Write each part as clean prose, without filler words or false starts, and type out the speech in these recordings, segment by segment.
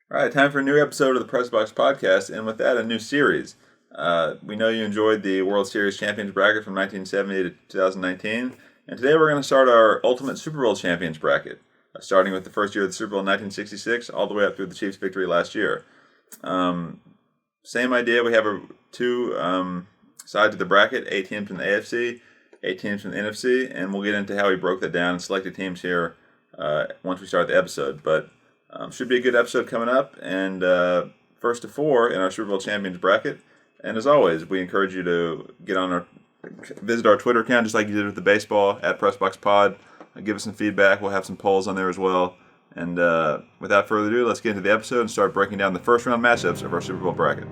All right, time for a new episode of the Press Box Podcast, and with that, a new series. We know you enjoyed the World Series Champions bracket from 1970 to 2019, and today we're going to start our Ultimate Super Bowl Champions bracket, starting with the first year of the Super Bowl in 1966, all the way up through the Chiefs' victory last year. Same idea, we have two sides of the bracket, 8 teams from the AFC, 8 teams from the NFC, and we'll get into how we broke that down and selected teams here once we start the episode, but should be a good episode coming up, and first to four in our Super Bowl Champions bracket. And as always, we encourage you to visit our Twitter account, just like you did with the baseball, at PressBoxPod. Give us some feedback. We'll have some polls on there as well. And without further ado, let's get into the episode and start breaking down the first round matchups of our Super Bowl bracket.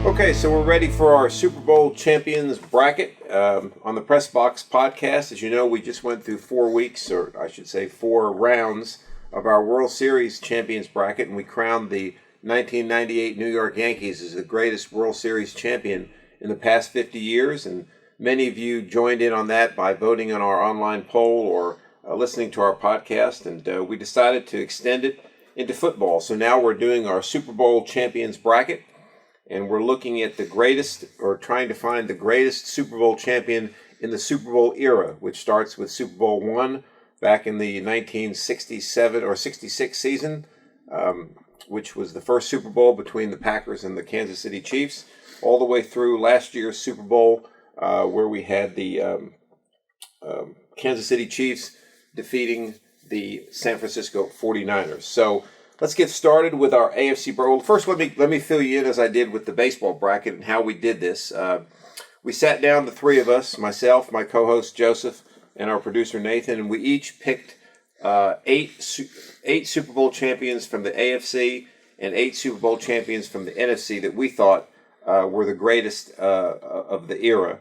Okay, so we're ready for our Super Bowl Champions bracket on the Press Box Podcast. As you know, we just went through 4 weeks, or I should say 4 rounds of our World Series Champions bracket, and we crowned the 1998 New York Yankees as the greatest World Series champion in the past 50 years. And many of you joined in on that by voting on our online poll or listening to our podcast, and we decided to extend it into football. So now we're doing our Super Bowl Champions bracket. And we're looking at the greatest, or trying to find the greatest Super Bowl champion in the Super Bowl era, which starts with Super Bowl I back in the 1967 or 66 season, which was the first Super Bowl between the Packers and the Kansas City Chiefs, all the way through last year's Super Bowl, where we had the Kansas City Chiefs defeating the San Francisco 49ers. So let's get started with our AFC bracket. Well, first, let me fill you in as I did with the baseball bracket and how we did this. We sat down, the three of us, myself, my co-host Joseph, and our producer Nathan, and we each picked eight Super Bowl champions from the AFC and 8 Super Bowl champions from the NFC that we thought were the greatest of the era.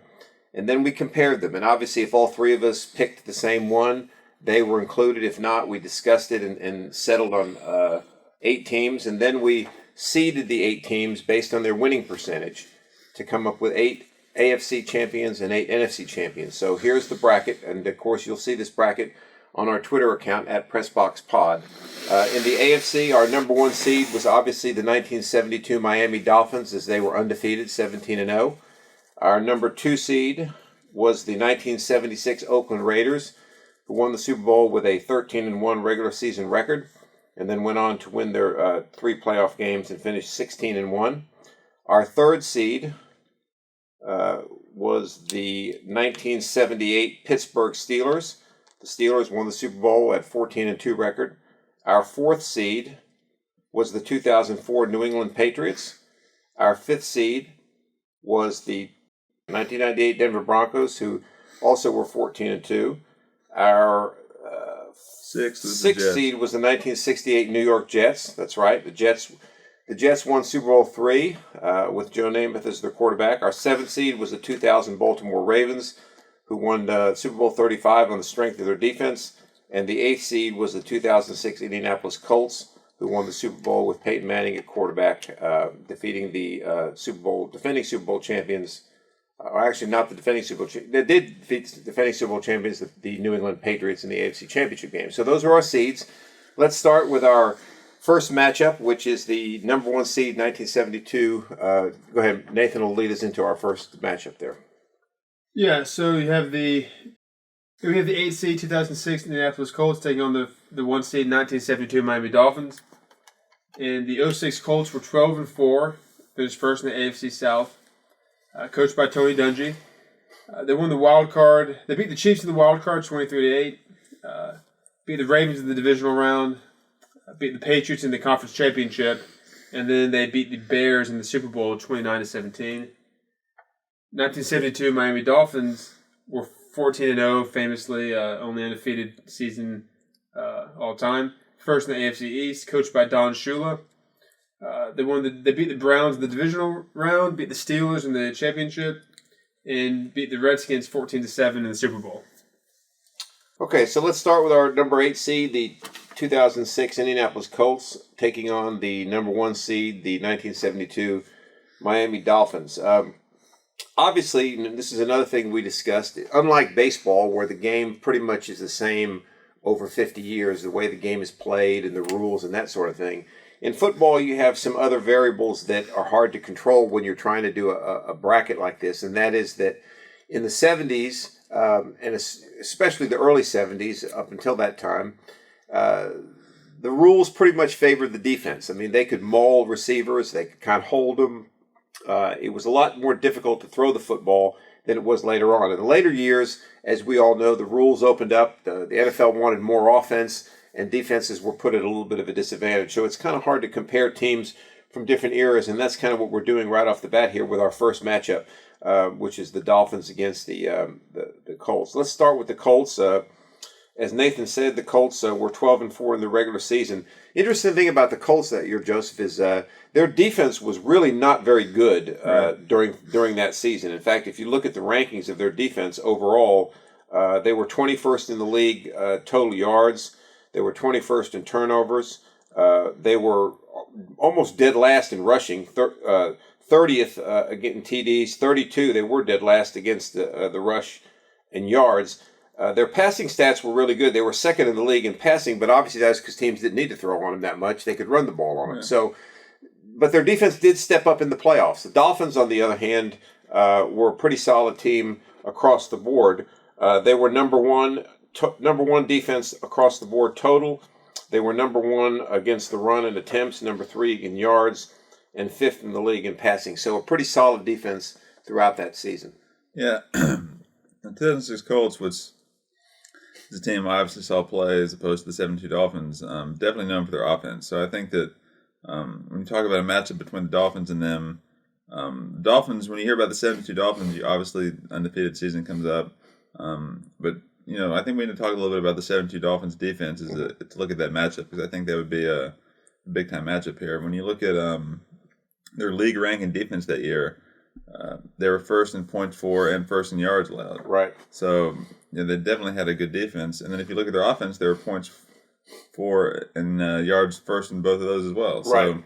And then we compared them. And obviously, if all three of us picked the same one, they were included. If not, we discussed it and settled on 8 teams. And then we seeded the 8 teams based on their winning percentage to come up with 8 AFC champions and 8 NFC champions. So here's the bracket. And of course, you'll see this bracket on our Twitter account at PressBoxPod. In the AFC, our number 1 seed was obviously the 1972 Miami Dolphins, as they were undefeated, 17-0. Our number 2 seed was the 1976 Oakland Raiders, who won the Super Bowl with a 13-1 regular season record, and then went on to win their 3 playoff games and finish 16-1. Our 3rd seed was the 1978 Pittsburgh Steelers. The Steelers won the Super Bowl at 14-2 record. Our 4th seed was the 2004 New England Patriots. Our 5th seed was the 1998 Denver Broncos, who also were 14-2. Our 6th seed was the 1968 New York Jets. That's right. The Jets won Super Bowl III with Joe Namath as their quarterback. Our 7th seed was the 2000 Baltimore Ravens, who won Super Bowl 35 on the strength of their defense. And the 8th seed was the 2006 Indianapolis Colts, who won the Super Bowl with Peyton Manning at quarterback, defeating the defending Super Bowl champions. Or actually, not the defending Super Bowl champions. They did defeat the defending Super Bowl champions, the New England Patriots, in the AFC Championship game. So those are our seeds. Let's start with our first matchup, which is the number 1 seed, 1972. Go ahead, Nathan will lead us into our first matchup there. Yeah, so we have the 8 seed 2006 Indianapolis Colts taking on the 1 seed 1972 Miami Dolphins. And the 06 Colts were 12-4, finished first in the AFC South. Coached by Tony Dungy. They won the wild card. They beat the Chiefs in the wild card 23-8. Beat the Ravens in the divisional round. Beat the Patriots in the conference championship. And then they beat the Bears in the Super Bowl 29-17. 1972 Miami Dolphins were 14-0, famously only undefeated season all time. First in the AFC East, coached by Don Shula. They beat the Browns in the divisional round, beat the Steelers in the championship, and beat the Redskins 14-7 in the Super Bowl. Okay, so let's start with our number 8 seed, the 2006 Indianapolis Colts, taking on the number 1 seed, the 1972 Miami Dolphins. Obviously, this is another thing we discussed. Unlike baseball, where the game pretty much is the same over 50 years, the way the game is played and the rules and that sort of thing. In football, you have some other variables that are hard to control when you're trying to do a bracket like this, and that is that in the 70s, and especially the early 70s, up until that time, the rules pretty much favored the defense. I mean, they could maul receivers, they could kind of hold them. It was a lot more difficult to throw the football than it was later on. In the later years, as we all know, the rules opened up. The NFL wanted more offense, and defenses were put at a little bit of a disadvantage. So it's kind of hard to compare teams from different eras, and that's kind of what we're doing right off the bat here with our first matchup, which is the Dolphins against the Colts. Let's start with the Colts. As Nathan said, the Colts were 12-4 in the regular season. Interesting thing about the Colts that year, Joseph, is their defense was really not very good during that season. In fact, if you look at the rankings of their defense overall, they were 21st in the league total yards. They were 21st in turnovers. They were almost dead last in rushing, 30th getting TDs, 32. They were dead last against the rush and yards. Their passing stats were really good. They were second in the league in passing, but obviously that's because teams didn't need to throw on them that much. They could run the ball on them. So, but their defense did step up in the playoffs. The Dolphins, on the other hand, were a pretty solid team across the board. They were number one defense across the board total. They were number 1 against the run in attempts, number 3 in yards, and 5th in the league in passing. So a pretty solid defense throughout that season. Yeah. The 2006 Colts, which is a team I obviously saw play as opposed to the 72 Dolphins, definitely known for their offense. So I think that when you talk about a matchup between the Dolphins and them, Dolphins, when you hear about the 72 Dolphins, you obviously undefeated season comes up. But I think we need to talk a little bit about the 72 Dolphins defense to look at that matchup, because I think that would be a big-time matchup here. When you look at their league ranking defense that year, they were first in points for and first in yards allowed. Right. So they definitely had a good defense. And then if you look at their offense, they were points for and yards first in both of those as well. Right. So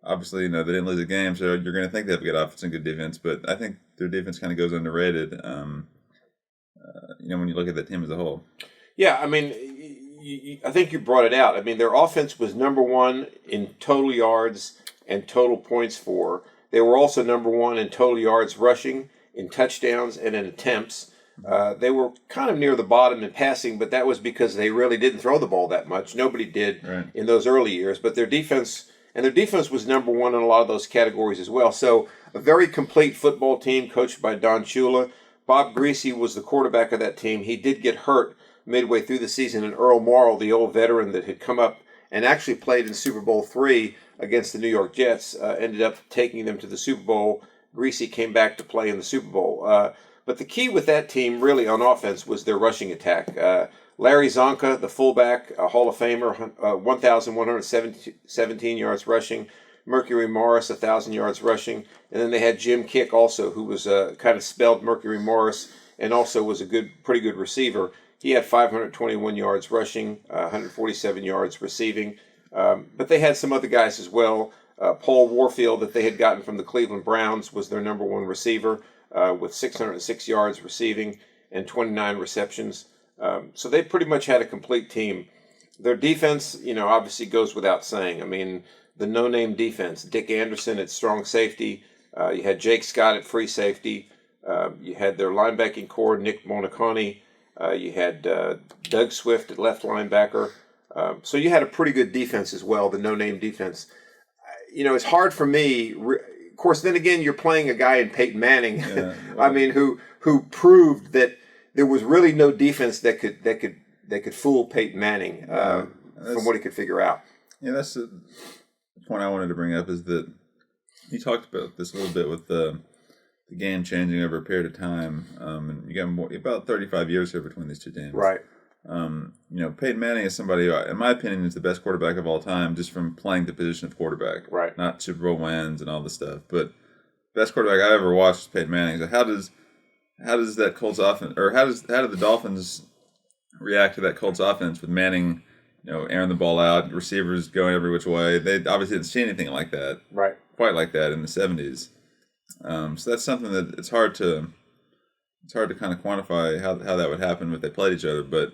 obviously, they didn't lose a game, so you're going to think they have a good offense and good defense. But I think their defense kind of goes underrated. When you look at that team as a whole. Yeah, I mean, I think you brought it out. I mean, their offense was number 1 in total yards and total points for. They were also number 1 in total yards rushing, in touchdowns, and in attempts. They were kind of near the bottom in passing, but that was because they really didn't throw the ball that much. Nobody did in those early years. But their defense was number 1 in a lot of those categories as well. So a very complete football team coached by Don Shula. Bob Greasy was the quarterback of that team. He did get hurt midway through the season, and Earl Morrall, the old veteran that had come up and actually played in Super Bowl III against the New York Jets, ended up taking them to the Super Bowl. Greasy came back to play in the Super Bowl. But the key with that team, really, on offense was their rushing attack. Larry Zonka, the fullback, a Hall of Famer, 1,117 yards rushing. Mercury Morris, 1,000 yards rushing. And then they had Jim Kick also, who was kind of spelled Mercury Morris and also was a pretty good receiver. He had 521 yards rushing, 147 yards receiving. But they had some other guys as well. Paul Warfield, that they had gotten from the Cleveland Browns, was their number 1 receiver with 606 yards receiving and 29 receptions. So they pretty much had a complete team. Their defense, obviously goes without saying. I mean, the no-name defense, Dick Anderson at strong safety. You had Jake Scott at free safety. You had their linebacking core, Nick Monicani. You had Doug Swift at left linebacker. So you had a pretty good defense as well, the no-name defense. It's hard for me. Of course, then again, you're playing a guy in Peyton Manning. Yeah, well, I mean, who proved that there was really no defense that could fool Peyton Manning from what he could figure out. Yeah, that's the point I wanted to bring up, is that you talked about this a little bit with the game changing over a period of time. And you got about 35 years here between these two teams. Right. Peyton Manning is somebody who, in my opinion, is the best quarterback of all time, just from playing the position of quarterback. Right. Not Super Bowl wins and all this stuff, but best quarterback I ever watched was Peyton Manning. So how does that Colts offense, or how do the Dolphins react to that Colts offense with Manning, airing the ball out, receivers going every which way? They obviously didn't see anything like that, right, quite like that in the 70s. So that's something that it's hard to kind of quantify how that would happen if they played each other. But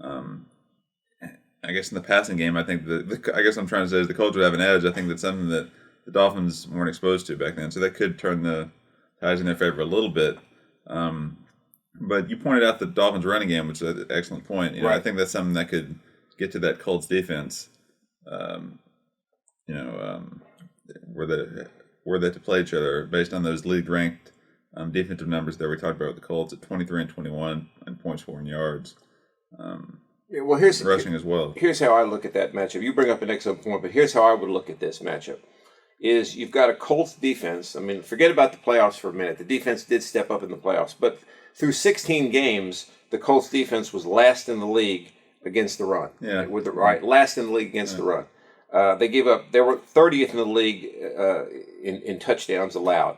I guess in the passing game, I think I guess I'm trying to say is the Colts would have an edge. I think that's something that the Dolphins weren't exposed to back then, so that could turn the tides in their favor a little bit. But you pointed out the Dolphins' running game, which is an excellent point. Right. I think that's something that could get to that Colts defense. Were they to play each other based on those league-ranked defensive numbers that we talked about with the Colts at 23 and 21 and points for and yards. Here's rushing as well. Here's how I look at that matchup. You bring up an excellent point, but here's how I would look at this matchup. Is you've got a Colts defense. I mean, forget about the playoffs for a minute. The defense did step up in the playoffs, but through 16 games, the Colts defense was last in the league against the run. Yeah. Last in the league against the run. They were 30th in the league in touchdowns allowed.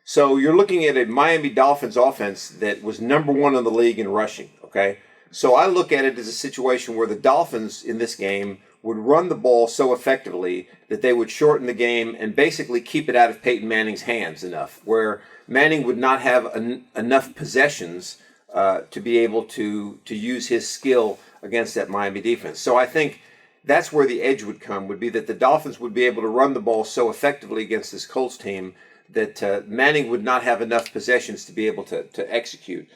So you're looking at a Miami Dolphins offense that was number one in the league in rushing, okay? So I look at it as a situation where the Dolphins in this game would run the ball so effectively that they would shorten the game and basically keep it out of Peyton Manning's hands enough, where Manning would not have enough possessions to be able to use his skill against that Miami defense. So I think that's where the edge would come, would be that the Dolphins would be able to run the ball so effectively against this Colts team that Manning would not have enough possessions to be able to execute.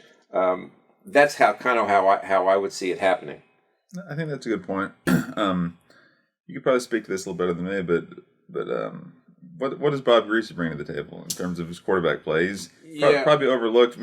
That's how I would see it happening. I think that's a good point. You could probably speak to this a little better than me, but what does Bob Greasy bring to the table in terms of his quarterback play? He's probably overlooked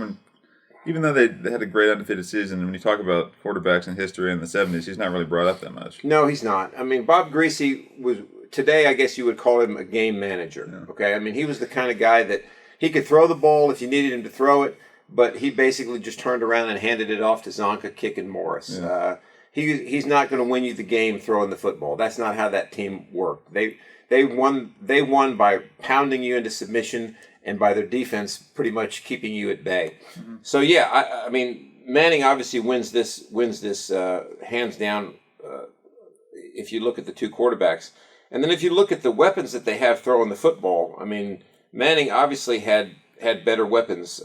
even though they had a great undefeated season. And when you talk about quarterbacks in history in the 70s, he's not really brought up that much. No, he's not. I mean, Bob Greasy was today. I guess you would call him a game manager. Yeah. Okay, I mean, he was the kind of guy that he could throw the ball if you needed him to throw it, but he basically just turned around and handed it off to Zonka, Kick, and Morris. Yeah. He's not going to win you the game throwing the football. That's not how that team worked. They won by pounding you into submission and by their defense pretty much keeping you at bay. Mm-hmm. So I mean, Manning obviously wins this hands down. If you look at the two quarterbacks, and then if you look at the weapons that they have throwing the football, I mean, Manning obviously had better weapons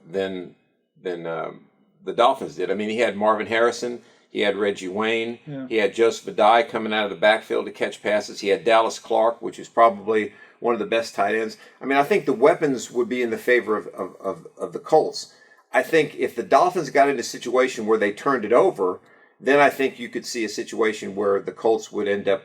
than the Dolphins did. I mean, he had Marvin Harrison. He had Reggie Wayne. Yeah. He had Joseph Miranda coming out of the backfield to catch passes. He had Dallas Clark, which is probably one of the best tight ends. I mean, I think the weapons would be in the favor of the Colts. I think if the Dolphins got in a situation where they turned it over, then I think you could see a situation where the Colts would end up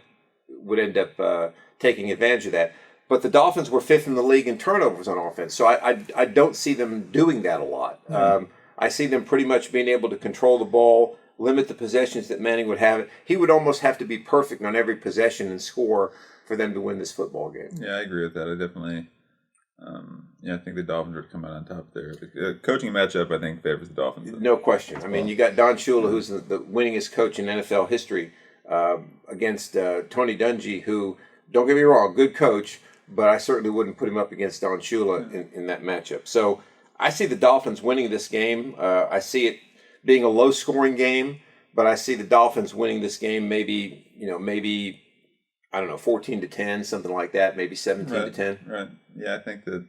taking advantage of that. But the Dolphins were fifth in the league in turnovers on offense, so I don't see them doing that a lot. Mm-hmm. I see them pretty much being able to control the ball, limit the possessions that Manning would have. He would almost have to be perfect on every possession and score for them to win this football game. Yeah, I agree with that. I definitely, I think the Dolphins would come out on top there. The coaching matchup, I think, favors the Dolphins. No question. I mean, you got Don Shula, who's the winningest coach in NFL history, against Tony Dungy, who, don't get me wrong, good coach, but I certainly wouldn't put him up against Don Shula in that matchup. So I see the Dolphins winning this game. I see it being a low-scoring game, but I see the Dolphins winning this game maybe 14-10, something like that, maybe 17-10. Right. Yeah, I think that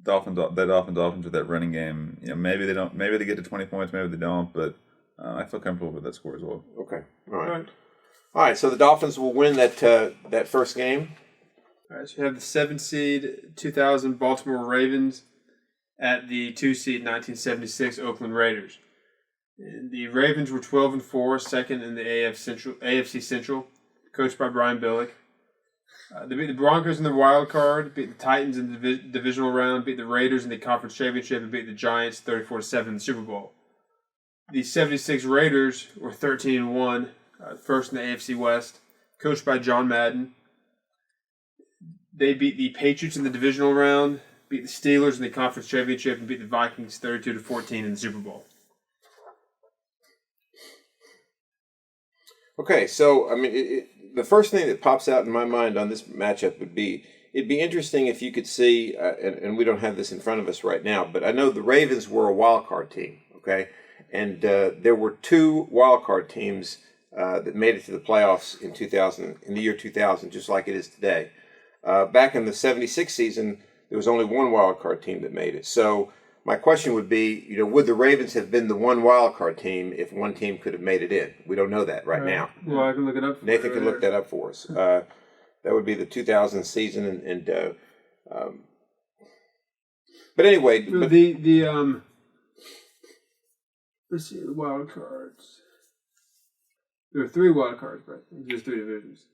Dolphins with that running game. Maybe they get to 20 points, maybe they don't, but I feel comfortable with that score as well. Okay. All right. So the Dolphins will win that first game. All right. So you have the 7 seed 2000 Baltimore Ravens at the 2 seed 1976 Oakland Raiders. And the Ravens were 12-4, second in the AFC Central, coached by Brian Billick. They beat the Broncos in the wild card, beat the Titans in the divisional round, beat the Raiders in the conference championship, and beat the Giants 34-7 in the Super Bowl. The 76 Raiders were 13-1, first in the AFC West, coached by John Madden. They beat the Patriots in the divisional round, beat the Steelers in the conference championship, and beat the Vikings 32-14 in the Super Bowl. Okay, so I mean, the first thing that pops out in my mind on this matchup would be it'd be interesting if you could see, and we don't have this in front of us right now, but I know the Ravens were a wild card team, okay, and there were 2 wild card teams that made it to the playoffs in the year 2000, just like it is today. Back in the '76 season, there was only 1 wild card team that made it. So my question would be, would the Ravens have been the 1 wild card team if 1 team could have made it in? We don't know that right now. Well, I can look it up. Nathan can look that up for us. That would be the 2000 season, but anyway, let's see the wild cards. There were 3 wild cards, right? Just 3 divisions.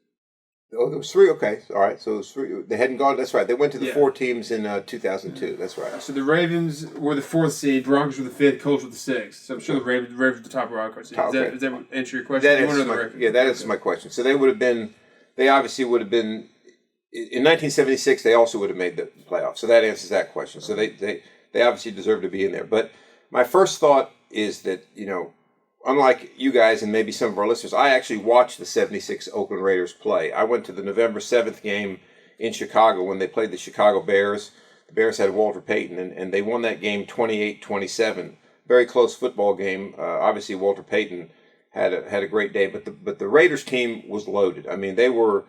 Oh, there was 3. Okay, all right. So it was 3. They hadn't gone. That's right. They went to the 4 teams in 2002. That's right. So the Ravens were the 4th seed. Broncos were the 5th. Colts were the 6th. So I'm sure the Ravens were the top wild card seed. Does that answer your question? That answers my question. So they would have been. They obviously would have been. In 1976, they also would have made the playoffs. So that answers that question. So they obviously deserve to be in there. But my first thought is that, unlike you guys and maybe some of our listeners, I actually watched the '76 Oakland Raiders play. I went to the November 7th game in Chicago when they played the Chicago Bears. The Bears had Walter Payton, and they won that game 28-27. Very close football game. Obviously, Walter Payton had a great day, but the Raiders team was loaded. I mean, they were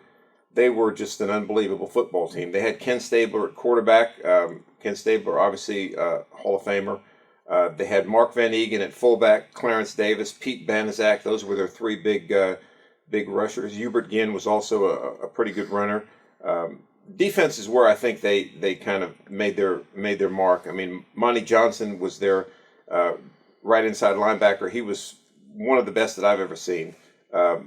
just an unbelievable football team. They had Ken Stabler at quarterback. Ken Stabler, obviously Hall of Famer. They had Mark Van Eegen at fullback, Clarence Davis, Pete Banaszak. Those were their 3 big rushers. Hubert Ginn was also a pretty good runner. Defense is where I think they kind of made their mark. I mean, Monty Johnson was their right inside linebacker. He was one of the best that I've ever seen.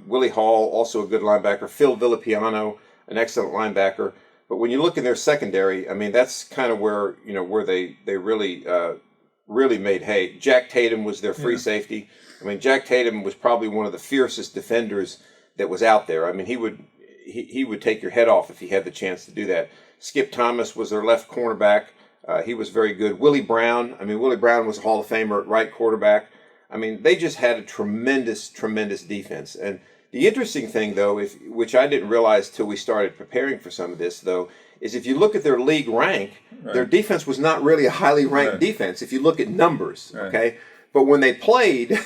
Willie Hall, also a good linebacker. Phil Villapiano, an excellent linebacker. But when you look in their secondary, I mean, that's kind of where they really made hay. Jack Tatum was their free safety. I mean, Jack Tatum was probably one of the fiercest defenders that was out there. I mean, he would take your head off if he had the chance to do that. Skip Thomas was their left cornerback. He was very good. Willie Brown was a Hall of Famer at right quarterback. I mean, they just had a tremendous defense. And the interesting thing, though, which I didn't realize till we started preparing for some of this, though, is if you look at their league rank, their defense was not really a highly ranked defense if you look at numbers, okay? But when they played,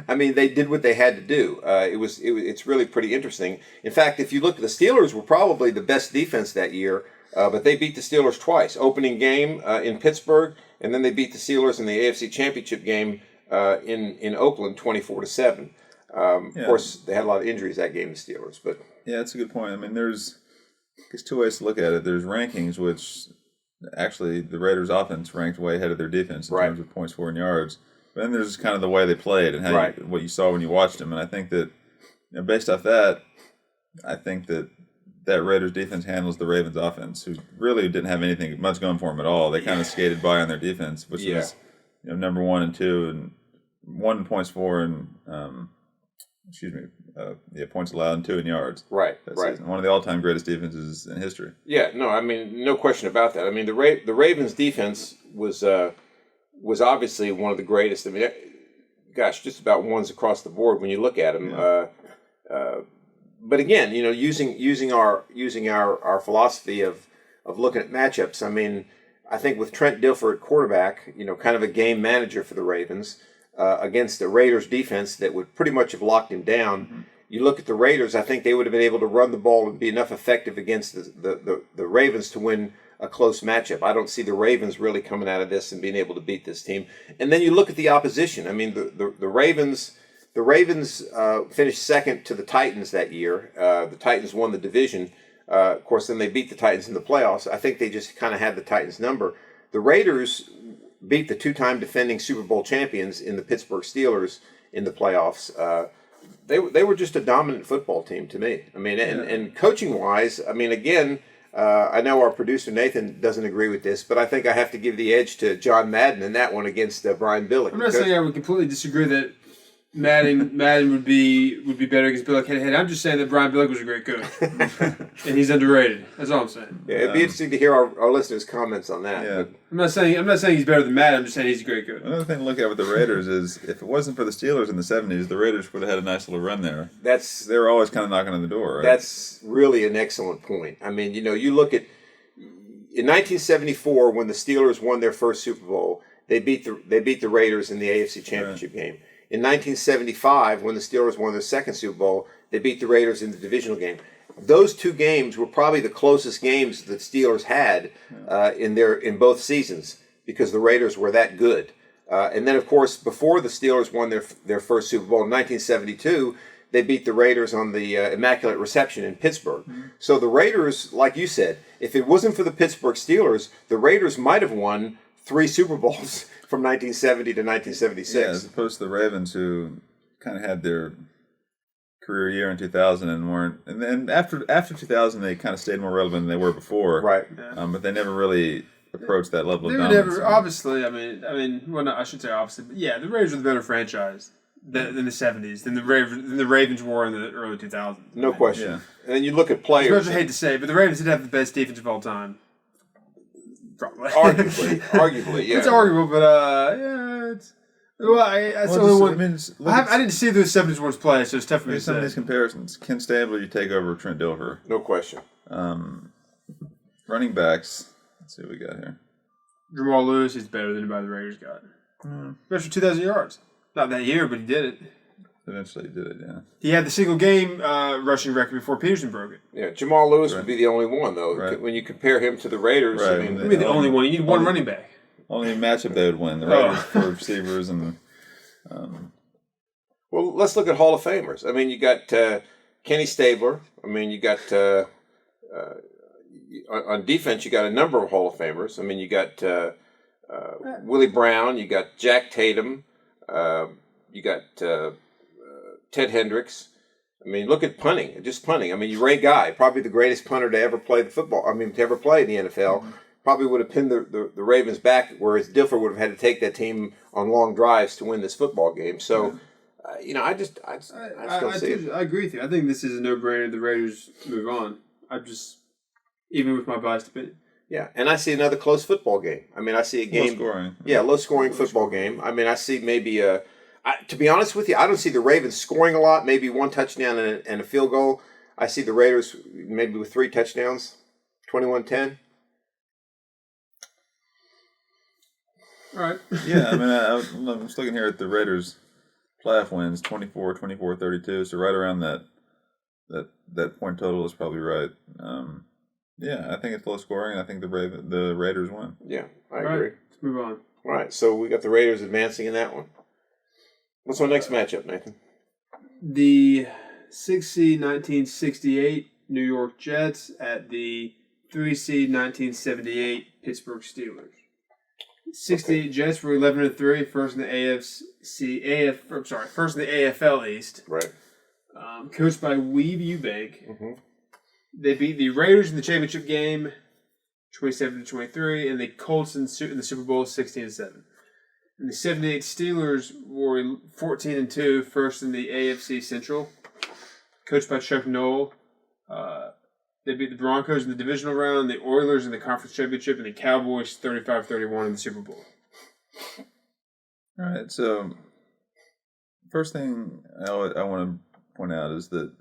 I mean, they did what they had to do. It's really pretty interesting. In fact, if you look, the Steelers were probably the best defense that year, but they beat the Steelers twice. Opening game in Pittsburgh, and then they beat the Steelers in the AFC Championship game in Oakland 24-7. Of course, they had a lot of injuries that game, the Steelers. But yeah, that's a good point. I mean, there's 2 ways to look at it. There's rankings, which actually the Raiders' offense ranked way ahead of their defense in terms of points, 4 and yards. But then there's kind of the way they played and how what you saw when you watched them. And I think that, based off that, I think that Raiders defense handles the Ravens offense, who really didn't have anything much going for them at all. They kind of skated by on their defense, which was number 1 and 2, and 1 in points for and points allowed and 2 in yards. Right. Season. One of the all-time greatest defenses in history. Yeah, no, I mean, no question about that. I mean, the Ravens defense was obviously one of the greatest. I mean, just about ones across the board when you look at them. Yeah. But again, using our philosophy of looking at matchups. I mean, I think with Trent Dilfer at quarterback, kind of a game manager for the Ravens against the Raiders defense that would pretty much have locked him down. Mm-hmm. You look at the Raiders, I think they would have been able to run the ball and be enough effective against the Ravens to win a close matchup. I don't see the Ravens really coming out of this and being able to beat this team. And then you look at the opposition. I mean, the Ravens finished second to the Titans that year. The Titans won the division. Of course, then they beat the Titans in the playoffs. I think they just kind of had the Titans number. The Raiders beat the 2-time defending Super Bowl champions in the Pittsburgh Steelers in the playoffs. They were just a dominant football team to me. I mean, and coaching-wise, I mean, again, I know our producer Nathan doesn't agree with this, but I think I have to give the edge to John Madden in that one against Brian Billick. I'm not saying I would completely disagree that Madden would be better against Belichick head-to-head. I'm just saying that Brian Belichick was a great coach, and he's underrated. That's all I'm saying. Yeah, it'd be interesting to hear our listeners' comments on that. Yeah. I'm not saying he's better than Madden. I'm just saying he's a great coach. Another thing to look at with the Raiders is if it wasn't for the Steelers in the 70s, the Raiders would have had a nice little run there. They were always kind of knocking on the door, right? That's really an excellent point. I mean, you look at in 1974 when the Steelers won their first Super Bowl, they beat the Raiders in the AFC Championship game. In 1975, when the Steelers won their second Super Bowl, they beat the Raiders in the divisional game. Those two games were probably the closest games the Steelers had in both seasons because the Raiders were that good. And then, of course, before the Steelers won their first Super Bowl in 1972, they beat the Raiders on the Immaculate Reception in Pittsburgh. Mm-hmm. So the Raiders, like you said, if it wasn't for the Pittsburgh Steelers, the Raiders might have won 3 Super Bowls from 1970 to 1976. Yeah, as opposed to the Ravens, who kind of had their career year in 2000 and weren't. And then after 2000, they kind of stayed more relevant than they were before. Right. Yeah. But they never really approached that level of dominance. They were never, obviously, I mean, well, no, I should say obviously, but yeah, the Raiders were the better franchise than the 70s, than the Ravens were in the early 2000s. No question. Yeah. And then you look at players. I hate to say it, but the Ravens did have the best defense of all time. Probably. Arguably, yeah. It's arguable, but yeah, it's. Well, that's the only one. I didn't see those 70s ones play, so it's tough for me to say. Some of these comparisons. Ken Stabler, you take over Trent Dilfer. No question. Running backs. Let's see what we got here. Jamal Lewis is better than anybody the Raiders got. Especially 2,000 yards. Not that year, but he did it. Eventually he did it, yeah. He had the single game rushing record before Peterson broke it. Yeah, Jamal Lewis would be the only one, though. Right. When you compare him to the Raiders, right. I mean, the only one. You need one running back. Only matchup they would win. The Raiders for receivers and. Well, let's look at Hall of Famers. I mean, you got Kenny Stabler. I mean, you got on defense. You got a number of Hall of Famers. I mean, you got Willie Brown. You got Jack Tatum. You got Ted Hendricks. I mean, look at punting. Just punting. I mean, Ray Guy, probably the greatest punter to ever play the football. I mean, to ever play in the NFL. Mm-hmm. Probably would have pinned the Ravens back, whereas Dilfer would have had to take that team on long drives to win this football game. So, I just don't see it. I agree with you. I think this is a no-brainer. The Raiders move on. Even with my biased opinion. Yeah, and I see another close football game. I mean, I see a game. Low-scoring. Yeah, low-scoring football game. I mean, I see maybe to be honest with you, I don't see the Ravens scoring a lot. Maybe one touchdown and a field goal. I see the Raiders maybe with 3 touchdowns, 21-10. All right. Yeah, I mean, I'm just looking here at the Raiders' playoff wins, 24, 32, so right around that point total is probably right. Yeah, I think it's low scoring, and I think the Raiders win. Yeah, I agree. Let's move on. All right, so we got the Raiders advancing in that one. What's our next matchup, Nathan? The 6 seed 1968 New York Jets at the 3 seed 1978 Pittsburgh Steelers. 68 Jets were 11-3, first in the first in the AFL East. Right. Coached by Weave Eubank. Mm-hmm. They beat the Raiders in the championship game, 27-23, and the Colts in the Super Bowl, 16-7. And the 78 Steelers were 14-2, first in the AFC Central. Coached by Chuck Noll. They beat the Broncos in the divisional round, the Oilers in the conference championship, and the Cowboys 35-31 in the Super Bowl. All right, so first thing I want to point out is that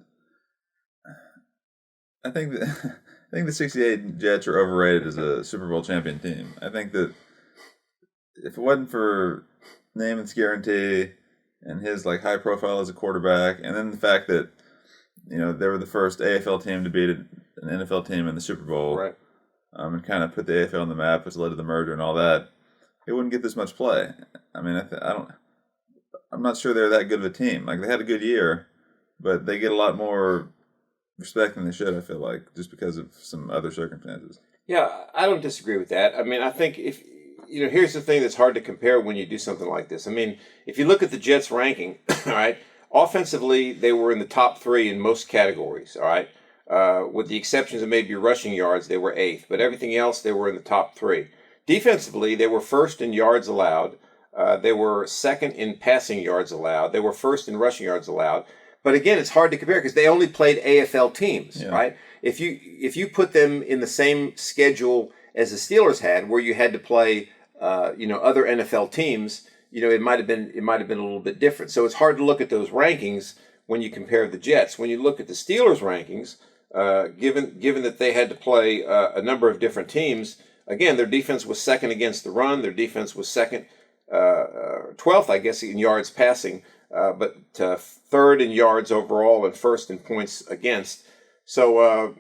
I think the 68 Jets are overrated as a Super Bowl champion team. I think that if it wasn't for Namath's guarantee and his high profile as a quarterback, and then the fact that they were the first AFL team to beat an NFL team in the Super Bowl, right? And kind of put the AFL on the map, which led to the merger and all that, it wouldn't get this much play. I mean, I'm not sure they're that good of a team. They had a good year, but they get a lot more respect than they should, I feel like, just because of some other circumstances. Yeah, I don't disagree with that. I mean, I think here's the thing that's hard to compare when you do something like this. I mean, if you look at the Jets ranking, all right, offensively, they were in the top 3 in most categories, all right? With the exceptions of maybe rushing yards, they were 8th. But everything else, they were in the top 3. Defensively, they were first in yards allowed. They were second in passing yards allowed. They were first in rushing yards allowed. But again, it's hard to compare because they only played AFL teams, right? If you put them in the same schedule as the Steelers had, where you had to play, other NFL teams, it might have been a little bit different. So it's hard to look at those rankings when you compare the Jets. When you look at the Steelers rankings, given that they had to play a number of different teams, again, their defense was second against the run. Their defense was second, 12th, I guess, in yards passing, but third in yards overall and first in points against. So,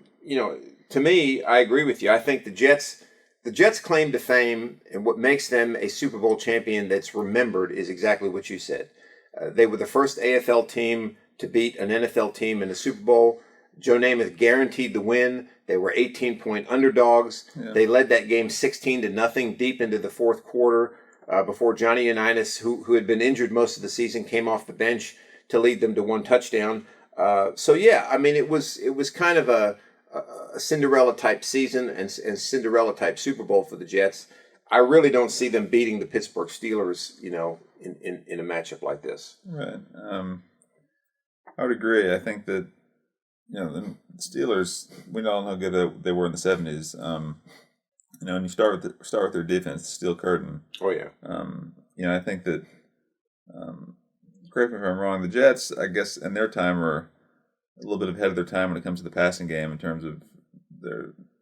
to me, I agree with you. I think the Jets' claim to fame and what makes them a Super Bowl champion that's remembered is exactly what you said. They were the first AFL team to beat an NFL team in the Super Bowl. Joe Namath guaranteed the win. They were 18-point underdogs. Yeah. They led that game 16-0 deep into the fourth quarter before Johnny Unitas, who had been injured most of the season, came off the bench to lead them to one touchdown. It was kind of a Cinderella type season and Cinderella type Super Bowl for the Jets. I really don't see them beating the Pittsburgh Steelers, in a matchup like this. Right. I would agree. I think that the Steelers, we all know how good they were in the 70s. And you start with their defense, the steel curtain. Oh yeah. I think that. Correct me if I'm wrong. The Jets, I guess, in their time were a little bit ahead of their time when it comes to the passing game in terms of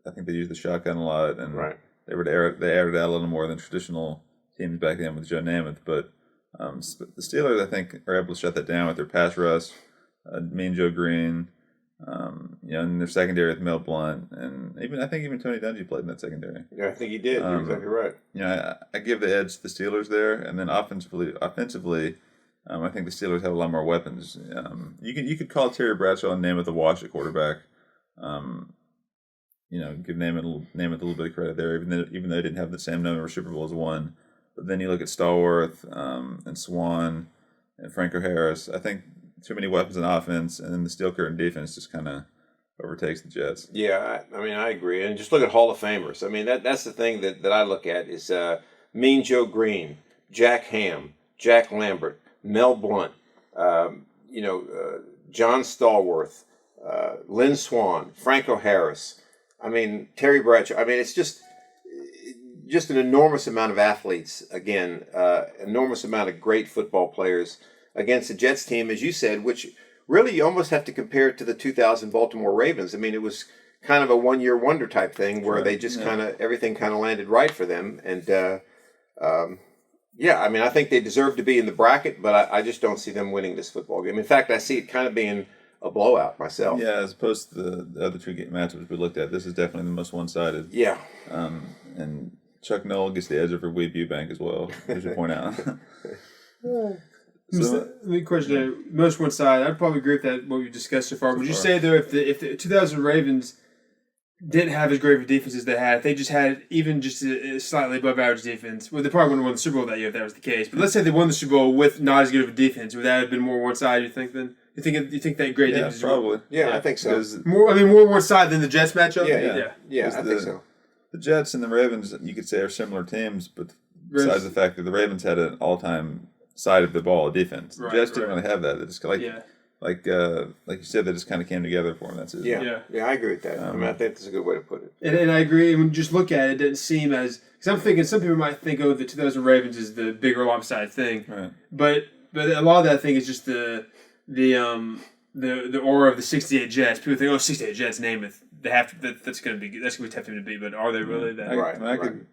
I think they used the shotgun a lot, and right. they added out a little more than traditional teams back then with Joe Namath. But the Steelers, I think, are able to shut that down with their pass rush. Mean Joe Green, in their secondary with Mel Blount, and I think even Tony Dungy played in that secondary. Yeah, I think he did. You're exactly right. I give the edge to the Steelers there, and then offensively. I think the Steelers have a lot more weapons. You could call Terry Bradshaw and Namath a wash at quarterback. Give Namath a little bit of credit there, even though they didn't have the same number of Super Bowls won. But then you look at Stallworth and Swan and Franco Harris. I think too many weapons in offense, and then the steel curtain defense just kind of overtakes the Jets. Yeah, I agree. And just look at Hall of Famers. That's the thing that I look at is Mean Joe Green, Jack Ham, Jack Lambert, Mel Blount, John Stallworth, Lynn Swan, Franco Harris. Terry Bradshaw. It's just an enormous amount of athletes. Again, enormous amount of great football players against the Jets team, as you said, which really you almost have to compare it to the 2000 Baltimore Ravens. It was kind of a one-year wonder type thing where they just everything kind of landed right for them. And I think they deserve to be in the bracket, but I just don't see them winning this football game. In fact, I see it kind of being a blowout myself. Yeah, as opposed to the other two matchups we looked at, this is definitely the most one-sided. Yeah. And Chuck Noll gets the edge over Weeb Eubank as well, as you point out. The question, most one-sided, I'd probably agree with that, what we've discussed so far. Would you say, though, if the 2000 Ravens didn't have as great of a defense as they had, if they just had even just a slightly above average defense, well, they probably wouldn't have won the Super Bowl that year if that was the case. But let's say they won the Super Bowl with not as good of a defense. Would that have been more one-sided, you think, then? You think that great defense? Probably. Yeah, I think so. More one-sided than the Jets matchup? Yeah, I think so. The Jets and the Ravens, you could say, are similar teams, but besides the fact that the Ravens had an all-time side of the ball defense. The Jets didn't really have that. They just like you said, they just kind of came together for them. That's it. Yeah, I agree with that. I think that's a good way to put it. And I agree. When you just look at it, it doesn't seem as because I'm thinking some people might think, the 2000 Ravens is the bigger lopsided thing, right? But a lot of that thing is just the aura of the 68 Jets. People think, 68 Jets, Namath. They have to. That's going to be tough to beat. But are they really that? I could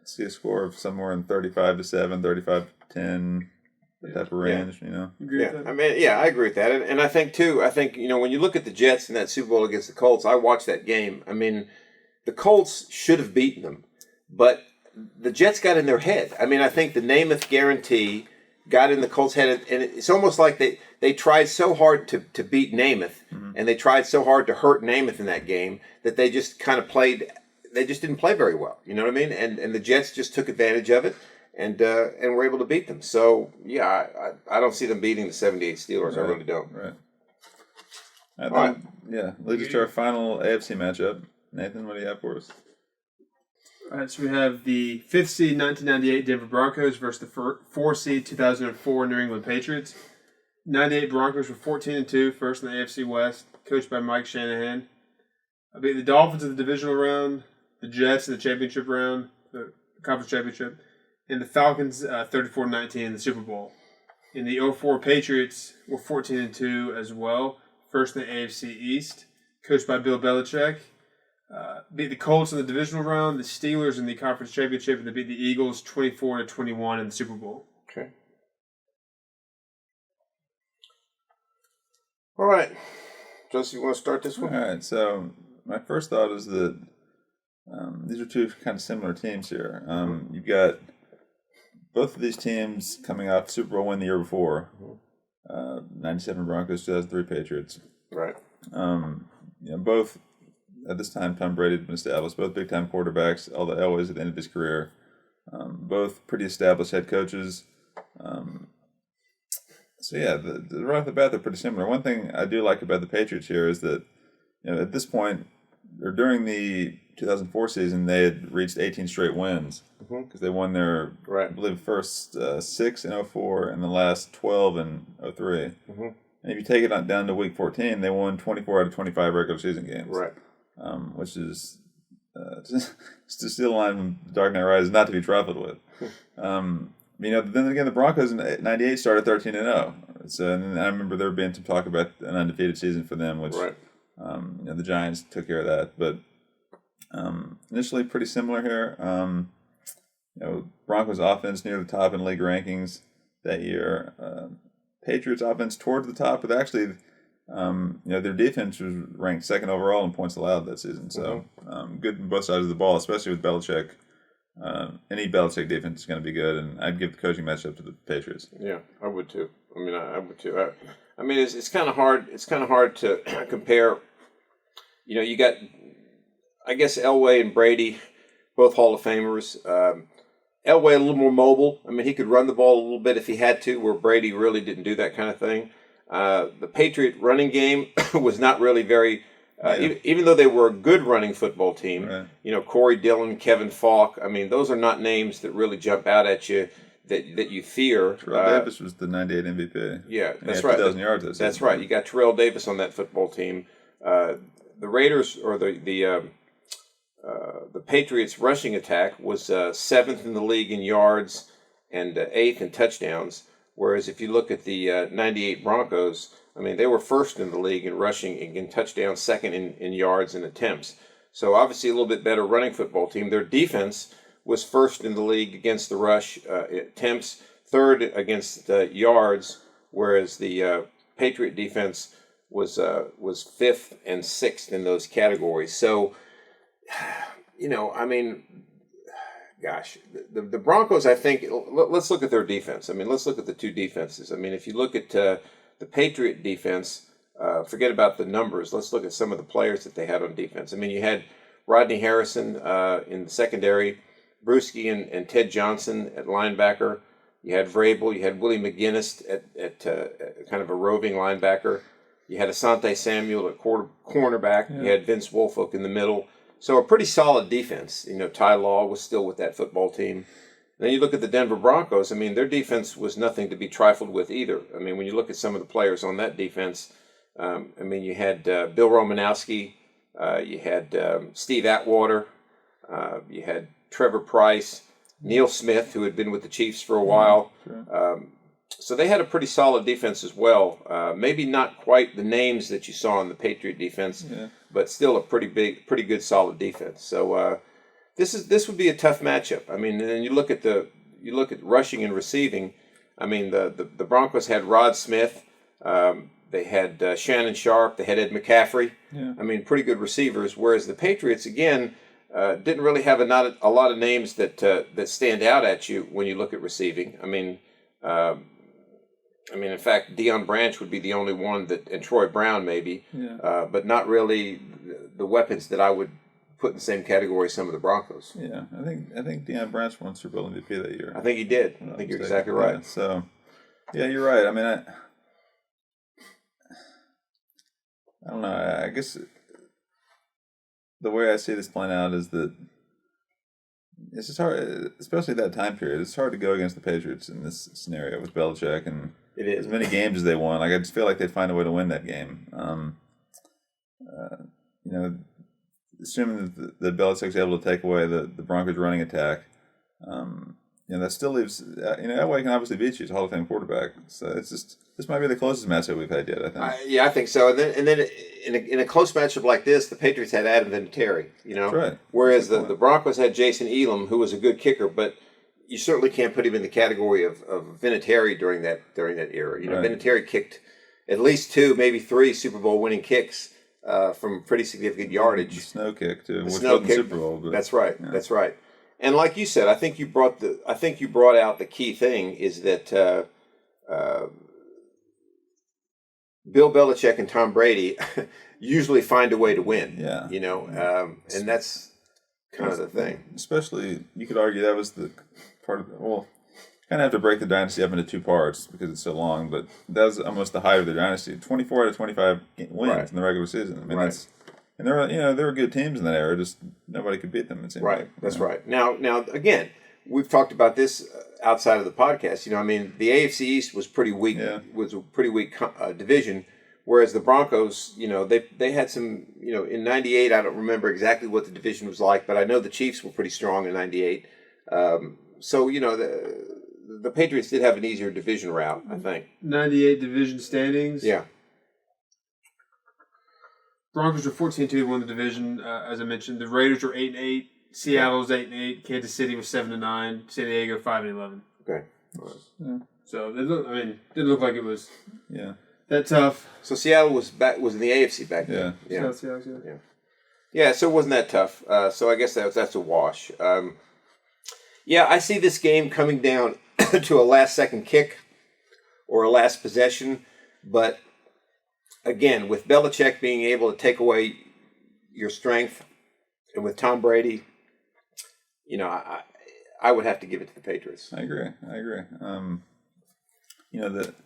see a score of somewhere in 35-7, 35-10. That type of range, Agree with that? I agree with that. And I think, too, when you look at the Jets in that Super Bowl against the Colts, I watched that game. The Colts should have beaten them, but the Jets got in their head. I think the Namath guarantee got in the Colts' head, and it's almost like they tried so hard to beat Namath, and they tried so hard to hurt Namath in that game that they just kind of played, they just didn't play very well. You know what I mean? And the Jets just took advantage of it. And were able to beat them. So, I don't see them beating the 78 Steelers. Right. I really don't. Right. Leads us to our final AFC matchup. Nathan, what do you have for us? All right, so we have the 5th seed 1998 Denver Broncos versus the 4 seed 2004 New England Patriots. 98 Broncos were 14-2, first in the AFC West, coached by Mike Shanahan. Beat the Dolphins in the divisional round, the Jets in the championship round, the conference championship, and the Falcons 34-19 in the Super Bowl. In the 04 Patriots were 14-2 as well, first in the AFC East, coached by Bill Belichick. Beat the Colts in the divisional round, the Steelers in the conference championship, and they beat the Eagles 24-21 in the Super Bowl. Okay. All right. Joseph, you want to start this one? All right. So my first thought is that these are two kind of similar teams here. You've got both of these teams coming off Super Bowl win the year before. 97 Broncos, 2003 Patriots. Right. Both at this time Tom Brady had been established. Both big time quarterbacks. All the Elways at the end of his career. Both pretty established head coaches. So yeah, right off the bat they're pretty similar. One thing I do like about the Patriots here is that at this point or during the 2004 season they had reached 18 straight wins because they won their I believe first 6 in 04 and the last 12 in 03. And if you take it down to week 14, they won 24 out of 25 regular season games. Right. Which is just to steal a line from Dark Knight Rises, not to be trifled with. Then again, the Broncos in '98 started 13-0. So, and I remember there being some talk about an undefeated season for them, which the Giants took care of that. But initially, pretty similar here. Broncos offense near the top in league rankings that year. Patriots offense toward the top, but actually, their defense was ranked second overall in points allowed that season. So good on both sides of the ball, especially with Belichick. Any Belichick defense is going to be good, and I'd give the coaching matchup to the Patriots. Yeah, I would too. I would too. It's kind of hard. It's kind of hard to compare. You got, I guess, Elway and Brady, both Hall of Famers. Elway a little more mobile. He could run the ball a little bit if he had to, where Brady really didn't do that kind of thing. The Patriot running game was not really very. Even though they were a good running football team, Corey Dillon, Kevin Falk, those are not names that really jump out at you that you fear. Terrell Davis was the '98 MVP. Yeah, that's right. 2,000 yards. That's right. You got Terrell Davis on that football team. The Raiders or the Patriots rushing attack was 7th in the league in yards and 8th in touchdowns. Whereas if you look at the '98 Broncos, they were first in the league in rushing and in touchdowns, second in yards and attempts. So obviously a little bit better running football team. Their defense was first in the league against the rush attempts, third against yards, whereas the Patriot defense was 5th and 6th in those categories. So, gosh, the Broncos, I think, let's look at their defense. Let's look at the two defenses. If you look at the Patriot defense, forget about the numbers. Let's look at some of the players that they had on defense. You had Rodney Harrison in the secondary, Bruschi and Ted Johnson at linebacker. You had Vrabel. You had Willie McGinnis at kind of a roving linebacker. You had Asante Samuel at cornerback. You had Vince Wilfork in the middle. So a pretty solid defense. Ty Law was still with that football team. Then you look at the Denver Broncos. Their defense was nothing to be trifled with either. When you look at some of the players on that defense, you had Bill Romanowski, you had Steve Atwater, you had Trevor Price, Neil Smith, who had been with the Chiefs for a while. So they had a pretty solid defense as well. Maybe not quite the names that you saw in the Patriot defense, but still a pretty good, solid defense. So this would be a tough matchup. And then you look at rushing and receiving. The Broncos had Rod Smith. They had Shannon Sharp. They had Ed McCaffrey. Pretty good receivers. Whereas the Patriots again didn't really have a lot of names that stand out at you when you look at receiving. In fact, Deion Branch would be the only one and Troy Brown maybe, but not really the weapons that I would put in the same category as some of the Broncos. Yeah, I think Deion Branch won Super Bowl MVP that year. I think he did. I think you're exactly right. Yeah, so, you're right. I don't know. I guess the way I see this playing out is that it's just hard, especially that time period. It's hard to go against the Patriots in this scenario with Belichick and it is. as many games as they won. Like I just feel like they'd find a way to win that game. You know, assuming that Belichick's able to take away the Broncos' running attack, that still leaves. Elway can obviously beat you. He's a Hall of Fame quarterback. So it's just this might be the closest matchup we've had yet. I think. I think so. And then in a close matchup like this, the Patriots had Adam Vinatieri. That's right. Whereas the Broncos had Jason Elam, who was a good kicker, but you certainly can't put him in the category of Vinatieri during that era. Right. Vinatieri kicked at least 2, maybe 3 Super Bowl winning kicks from pretty significant yardage. The snow kick too, which snow wasn't kick, Super Bowl. But, that's right. Yeah. That's right. And like you said, I think you brought out the key thing is that Bill Belichick and Tom Brady usually find a way to win. Yeah. And that's kind of the thing. Especially, you could argue that was the part of kind of have to break the dynasty up into 2 parts because it's so long, but that was almost the height of the dynasty. 24 out of 25 wins in the regular season. I mean, that's. And there were good teams in that era. Just nobody could beat them. It seemed like. That's right. Now again, we've talked about this outside of the podcast. The AFC East was pretty weak. Yeah. Was a pretty weak division. Whereas the Broncos, they had some. In '98, I don't remember exactly what the division was like, but I know the Chiefs were pretty strong in '98. So the Patriots did have an easier division route, I think. 98 division standings. Yeah. Broncos were 14-2 won the division, as I mentioned. The Raiders were 8-8. Seattle was 8-8. Kansas City was 7-9. San Diego 5-11. Okay. Yeah. So didn't look like it was that tough. So Seattle was in the AFC back then. Yeah. Yeah. So it wasn't that tough. So I guess that's a wash. I see this game coming down to a last-second kick or a last possession, but. Again, with Belichick being able to take away your strength, and with Tom Brady, I would have to give it to the Patriots. I agree. The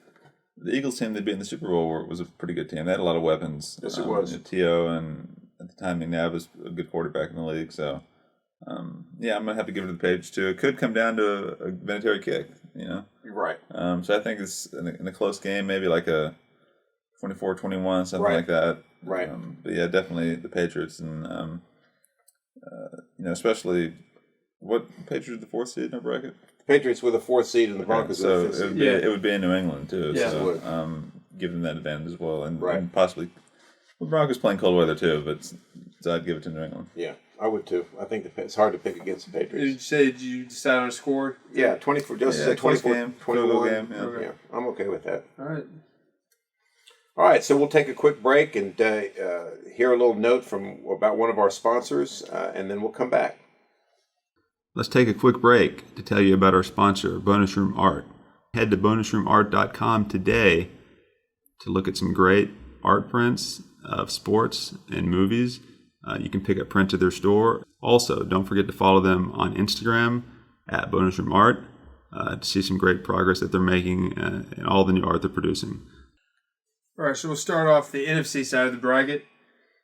Eagles team they beat in the Super Bowl was a pretty good team. They had a lot of weapons. Yes, it was. T.O. and at the time McNabb was a good quarterback in the league. So, I'm gonna have to give it to the Patriots too. It could come down to a Vinatieri kick. You're right. So I think it's in a close game, maybe like a 24-21, something like that. Right. But yeah, definitely the Patriots, and especially what Patriots the 4th seed in our bracket. The Patriots were the 4th seed, and the Broncos were the 5th seed. It would be in New England too. Yeah, so give them that advantage as well, and possibly the Broncos playing cold weather too. But so I'd give it to New England. Yeah, I would too. I think it's hard to pick against the Patriots. Did you decide on a score? Yeah, 24. Joseph said 24 game, 21 game. Yeah, I'm okay with that. All right, so we'll take a quick break and hear a little note about one of our sponsors, and then we'll come back. Let's take a quick break to tell you about our sponsor, Bonus Room Art. Head to bonusroomart.com today to look at some great art prints of sports and movies. You can pick up prints at their store. Also, don't forget to follow them on Instagram at Bonus Room Art to see some great progress that they're making and all the new art they're producing. All right, so we'll start off the NFC side of the bracket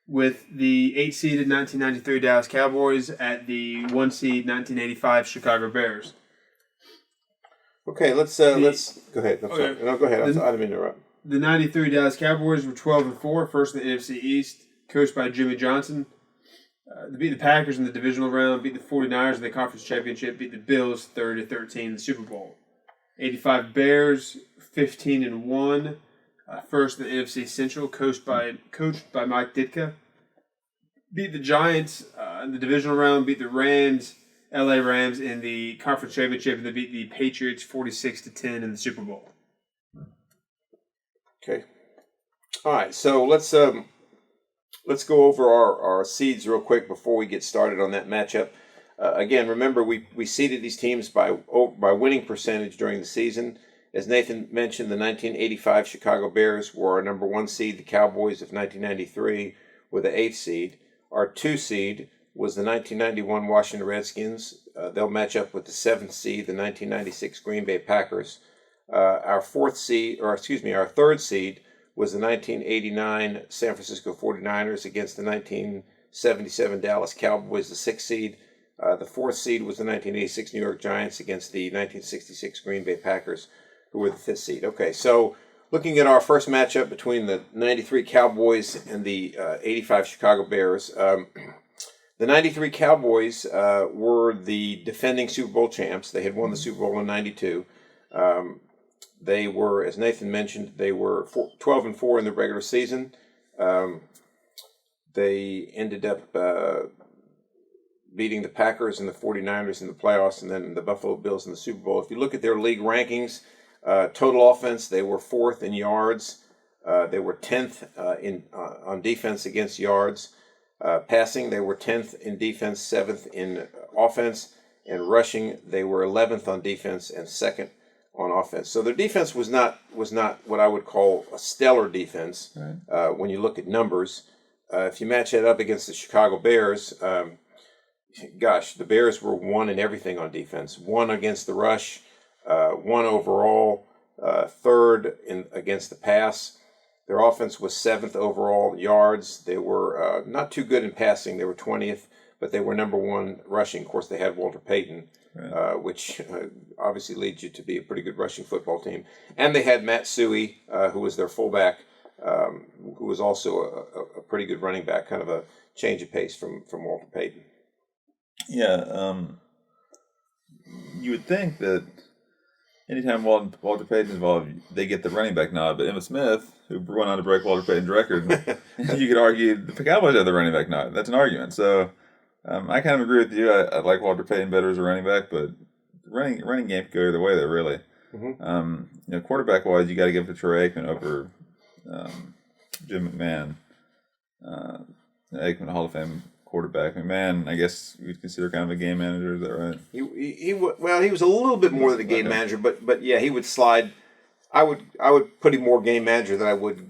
with the 8-seeded 1993 Dallas Cowboys at the 1-seed 1985 Chicago Bears. Okay, let's go ahead. No, go ahead. I didn't mean to interrupt. The 93 Dallas Cowboys were 12-4, first in the NFC East, coached by Jimmy Johnson. They beat the Packers in the divisional round, beat the 49ers in the conference championship, beat the Bills 30-13 in the Super Bowl. 85 Bears 15-1. First in the NFC Central, coached by Mike Ditka. Beat the Giants in the divisional round, beat the LA Rams in the conference championship, and they beat the Patriots 46-10 in the Super Bowl. Okay. All right, so let's go over our seeds real quick before we get started on that matchup. Again, remember we seeded these teams by winning percentage during the season. As Nathan mentioned, the 1985 Chicago Bears were our number 1 seed. The Cowboys of 1993 were the 8th seed. Our 2 seed was the 1991 Washington Redskins. They'll match up with the 7th seed, the 1996 Green Bay Packers. Our 3rd seed was the 1989 San Francisco 49ers against the 1977 Dallas Cowboys, the 6th seed. The fourth seed was the 1986 New York Giants against the 1966 Green Bay Packers, who were the fifth seed. Okay, so looking at our first matchup between the 93 Cowboys and the 85 Chicago Bears, the 93 Cowboys were the defending Super Bowl champs. They had won the Super Bowl in 92. They were, as Nathan mentioned, they were 12-4 in the regular season. They ended up beating the Packers and the 49ers in the playoffs, and then the Buffalo Bills in the Super Bowl. If you look at their league rankings, total offense, they were 4th in yards. They were 10th on defense against yards. Passing, they were 10th in defense, 7th in offense, and rushing, they were 11th on defense and 2nd on offense. So their defense was not what I would call a stellar defense. Right. When you look at numbers. If you match that up against the Chicago Bears, the Bears were 1 in everything on defense. 1 against the rush, 1 overall, 3rd against the pass. Their offense was 7th overall yards. They were not too good in passing. They were 20th, but they were number 1 rushing. Of course, they had Walter Payton, right. Which obviously leads you to be a pretty good rushing football team. And they had Matt Suhey, who was their fullback, who was also a pretty good running back, kind of a change of pace from Walter Payton. Yeah, you would think that anytime Walter Payton's involved, they get the running back nod. But Emmitt Smith, who went on to break Walter Payton's record, you could argue the Cowboys have the running back nod. That's an argument. So I kind of agree with you. I like Walter Payton better as a running back, but running game could go either way there, really. Mm-hmm. Quarterback-wise, you got to give it to Troy Aikman over Jim McMahon. Aikman, Hall of Fame quarterback. McMahon, I guess you'd consider kind of a game manager. Is that right? He was a little bit more than a game manager, but yeah, he would slide. I would put him more game manager than I would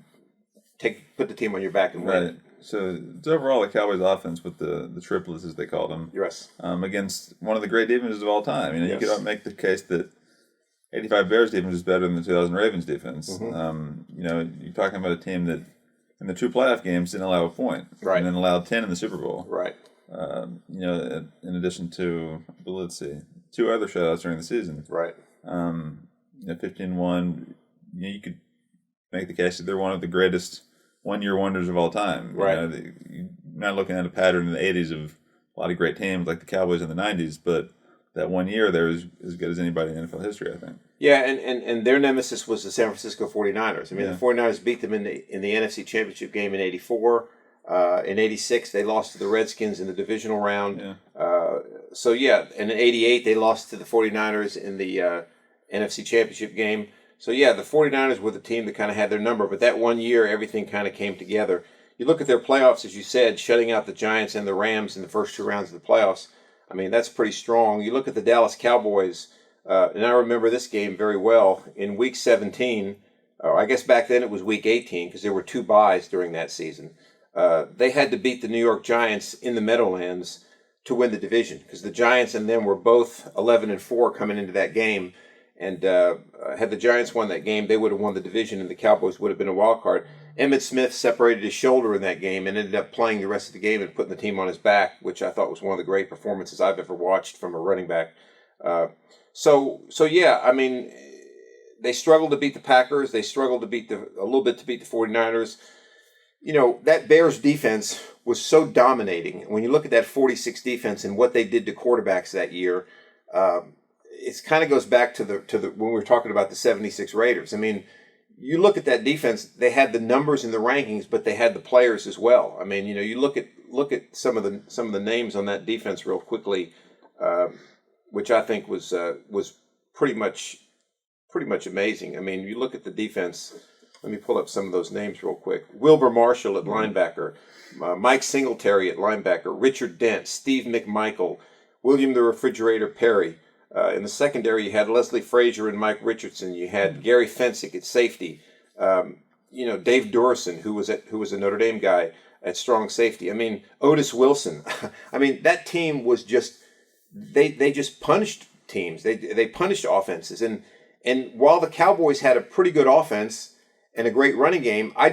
put the team on your back and win. Right. So it's overall the Cowboys' offense with the triplets, as they called them. Yes. Against one of the great defenses of all time. You Yes. You could make the case that 85 Bears defense is better than the 2000 Ravens defense. Mm-hmm. You're talking about a team that in the 2 playoff games didn't allow a point, right, and then allowed 10 in the Super Bowl, right. In addition to 2 other shutouts during the season, right. 15-1. You could make the case that they're one of the greatest one-year wonders of all time. Right. You're not looking at a pattern in the 80s of a lot of great teams like the Cowboys in the 90s, but that 1 year there is as good as anybody in NFL history, I think. Yeah, and their nemesis was the San Francisco 49ers. I mean, the 49ers beat them in the NFC Championship game in 84. In 86, they lost to the Redskins in the divisional round. Yeah. And in 88, they lost to the 49ers in the NFC Championship game. So, yeah, the 49ers were the team that kind of had their number. But that 1 year, everything kind of came together. You look at their playoffs, as you said, shutting out the Giants and the Rams in the first 2 rounds of the playoffs. I mean, that's pretty strong. You look at the Dallas Cowboys, and I remember this game very well. In Week 17, I guess back then it was Week 18 because there were 2 byes during that season. They had to beat the New York Giants in the Meadowlands to win the division because the Giants and them were both 11-4 coming into that game. And had the Giants won that game, they would have won the division and the Cowboys would have been a wild card. Emmitt Smith separated his shoulder in that game and ended up playing the rest of the game and putting the team on his back, which I thought was one of the great performances I've ever watched from a running back. So yeah, I mean, they struggled to beat the Packers. They struggled to beat a little bit to beat the 49ers. That Bears defense was so dominating. When you look at that 46 defense and what they did to quarterbacks that year, it kind of goes back to the when we were talking about the 76 Raiders. I mean, you look at that defense, they had the numbers in the rankings, but they had the players as well. I mean, you look at some of the names on that defense real quickly, which I think was pretty much amazing. I mean, you look at the defense. Let me pull up some of those names real quick. Wilbur Marshall at linebacker, Mike Singletary at linebacker, Richard Dent, Steve McMichael, William the Refrigerator Perry. In the secondary, you had Leslie Frazier and Mike Richardson. You had Gary Fensick at safety. Dave Dorison, who was a Notre Dame guy at strong safety. I mean, Otis Wilson. I mean, that team was just they just punished teams. They punished offenses. And while the Cowboys had a pretty good offense and a great running game, I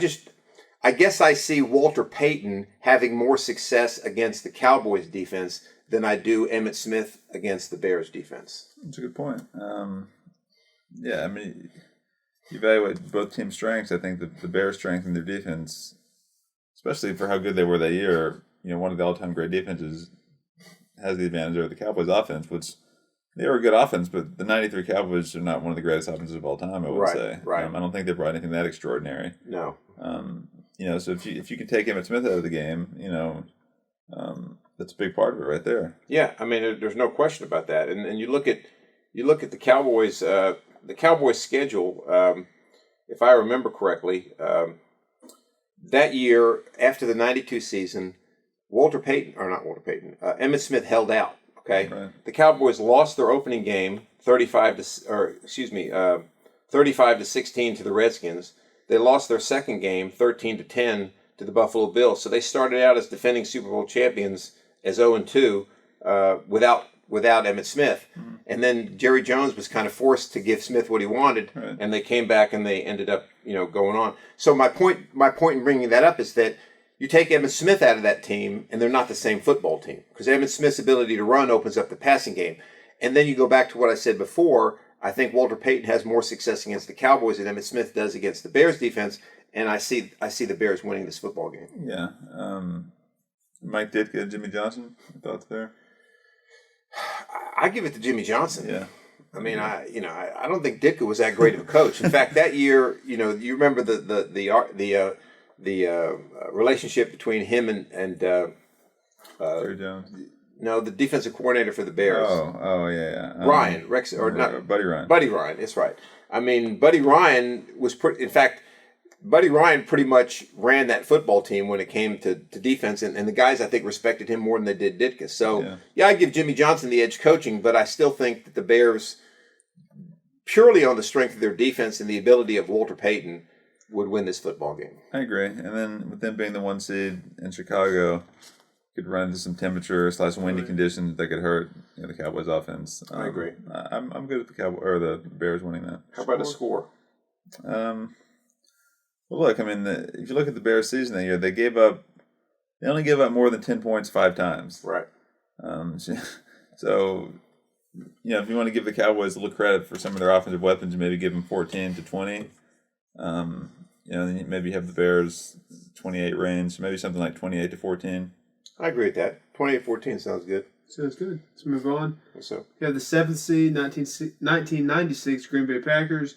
guess I see Walter Payton having more success against the Cowboys defense than I do Emmitt Smith against the Bears defense. That's a good point. Yeah, I mean, you evaluate both teams' strengths. I think the Bears' strength in their defense, especially for how good they were that year, one of the all-time great defenses has the advantage over the Cowboys' offense, which they were a good offense, but the '93 Cowboys are not one of the greatest offenses of all time, I would say. Right. I don't think they brought anything that extraordinary. No. So if you can take Emmitt Smith out of the game, that's a big part of it right there. Yeah, I mean, there's no question about that. And you look at the Cowboys' schedule. If I remember correctly, that year after the '92 season, Emmitt Smith held out. Okay, right. The Cowboys lost their opening game 35 to 16 to the Redskins. They lost their second game 13-10 to the Buffalo Bills. So they started out as defending Super Bowl champions as 0-2 without Emmitt Smith. Mm-hmm. And then Jerry Jones was kind of forced to give Smith what he wanted, right. And they came back and they ended up going on. So my point in bringing that up is that you take Emmitt Smith out of that team, and they're not the same football team. Because Emmitt Smith's ability to run opens up the passing game. And then you go back to what I said before. I think Walter Payton has more success against the Cowboys than Emmitt Smith does against the Bears defense. And I see the Bears winning this football game. Yeah. Mike Ditka, Jimmy Johnson, thoughts there? I give it to Jimmy Johnson. Yeah. I mean, I don't think Ditka was that great of a coach. In fact, that year, you remember the relationship between him and Jerry Jones. No, the defensive coordinator for the Bears. Oh, yeah. Ryan Rex or not? Buddy Ryan. Buddy Ryan. That's right. I mean, Buddy Ryan was Buddy Ryan pretty much ran that football team when it came to defense, and the guys I think respected him more than they did Ditka. So yeah, I give Jimmy Johnson the edge coaching, but I still think that the Bears, purely on the strength of their defense and the ability of Walter Payton, would win this football game. I agree. And then with them being the 1 seed in Chicago, could run into some temperature / windy conditions that could hurt the Cowboys' offense. I agree. I'm good with the Bears winning that. How about a score? Well, look, I mean, if you look at the Bears' season that year, they only gave up more than 10 points 5 times. Right. So, if you want to give the Cowboys a little credit for some of their offensive weapons, maybe give them 14 to 20. Then maybe have the Bears 28 range, maybe something like 28 to 14. I agree with that. 28-14 sounds good. Sounds good. Let's move on. So you have the 7th seed, 1996 Green Bay Packers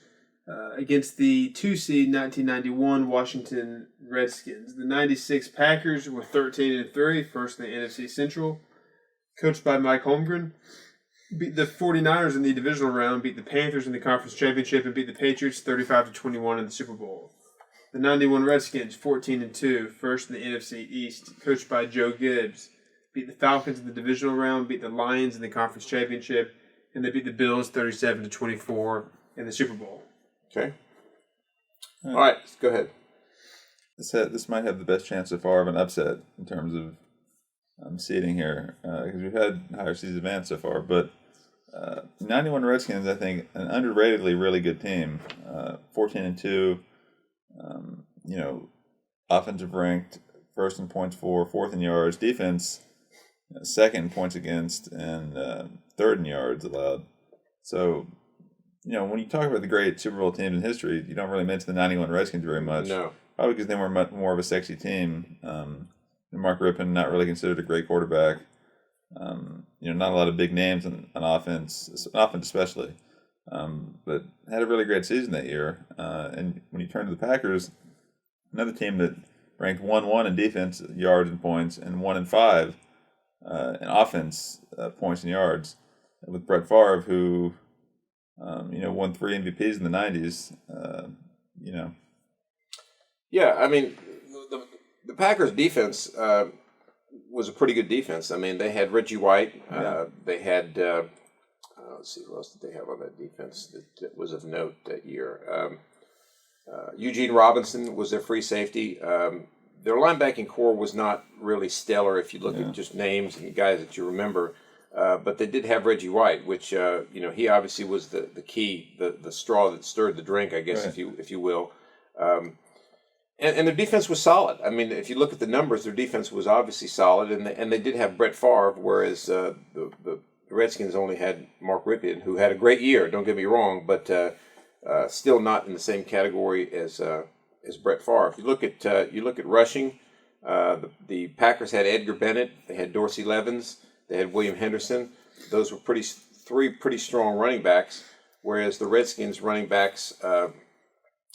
against the 2 seed, 1991 Washington Redskins. The 96 Packers were 13-3, first in the NFC Central, coached by Mike Holmgren. Beat the 49ers in the divisional round, beat the Panthers in the conference championship, and beat the Patriots 35-21 in the Super Bowl. The 91 Redskins, 14-2, first in the NFC East, coached by Joe Gibbs. Beat the Falcons in the divisional round, beat the Lions in the conference championship, and they beat the Bills 37-24 in the Super Bowl. Okay. All right, go ahead. This might have the best chance so far of an upset in terms of seeding here, because we've had higher seeds advance so far. But 91 Redskins, I think, an underratedly really good team. 14-2. Offensive ranked, first in points for, fourth in yards. Defense, second in points against, and third in yards allowed. So, when you talk about the great Super Bowl teams in history, you don't really mention the 91 Redskins very much. No. Probably because they were much more of a sexy team. Mark Rippon, not really considered a great quarterback. Not a lot of big names on offense especially. But had a really great season that year. And when you turn to the Packers, another team that ranked 1-1 in defense, yards and points, and 1-5 in offense, points and yards, with Brett Favre, who won 3 MVPs in the 90s. Yeah, I mean, the Packers' defense was a pretty good defense. I mean, they had Reggie White. They had, let's see, who else did they have on that defense that was of note that year? Eugene Robinson was their free safety. Their linebacking core was not really stellar if you look at just names and guys that you remember. But they did have Reggie White, which he obviously was the key, the straw that stirred the drink, I guess, right. if you will. And their defense was solid. I mean, if you look at the numbers, their defense was obviously solid, and they did have Brett Favre, whereas the Redskins only had Mark Rypien, who had a great year. Don't get me wrong, but still not in the same category as Brett Favre. If you look at rushing, the Packers had Edgar Bennett, they had Dorsey Levens, they had William Henderson. Those were three pretty strong running backs. Whereas the Redskins running backs,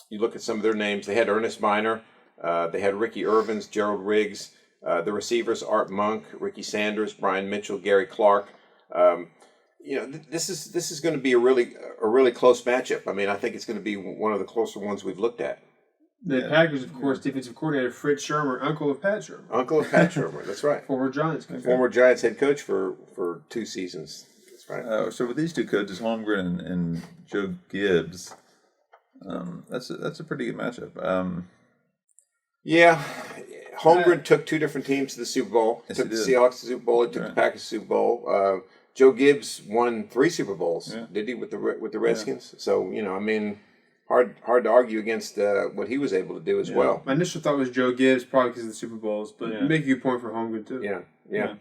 you look at some of their names, they had Ernest Miner, they had Ricky Irvins, Gerald Riggs, the receivers Art Monk, Ricky Sanders, Brian Mitchell, Gary Clark. This is going to be a really close matchup. I mean, I think it's going to be one of the closer ones we've looked at. The Packers, of course, defensive coordinator Fritz Shurmur, uncle of Pat Shurmur. Uncle of Pat Shurmur, that's right. Former Giants coach. Former Giants head coach for 2 seasons. That's right. So with these two coaches, Holmgren and Joe Gibbs, that's a pretty good matchup. Yeah, Holmgren took 2 different teams to the Super Bowl. Yes, Took the he did. Seahawks to the Super Bowl. He took the Packers to the Super Bowl. Joe Gibbs won 3 Super Bowls, did he, with the Redskins? So I mean, hard to argue against what he was able to do as well. My initial thought was Joe Gibbs, probably because of the Super Bowls, but you make a good point for Holmgren too. Yeah.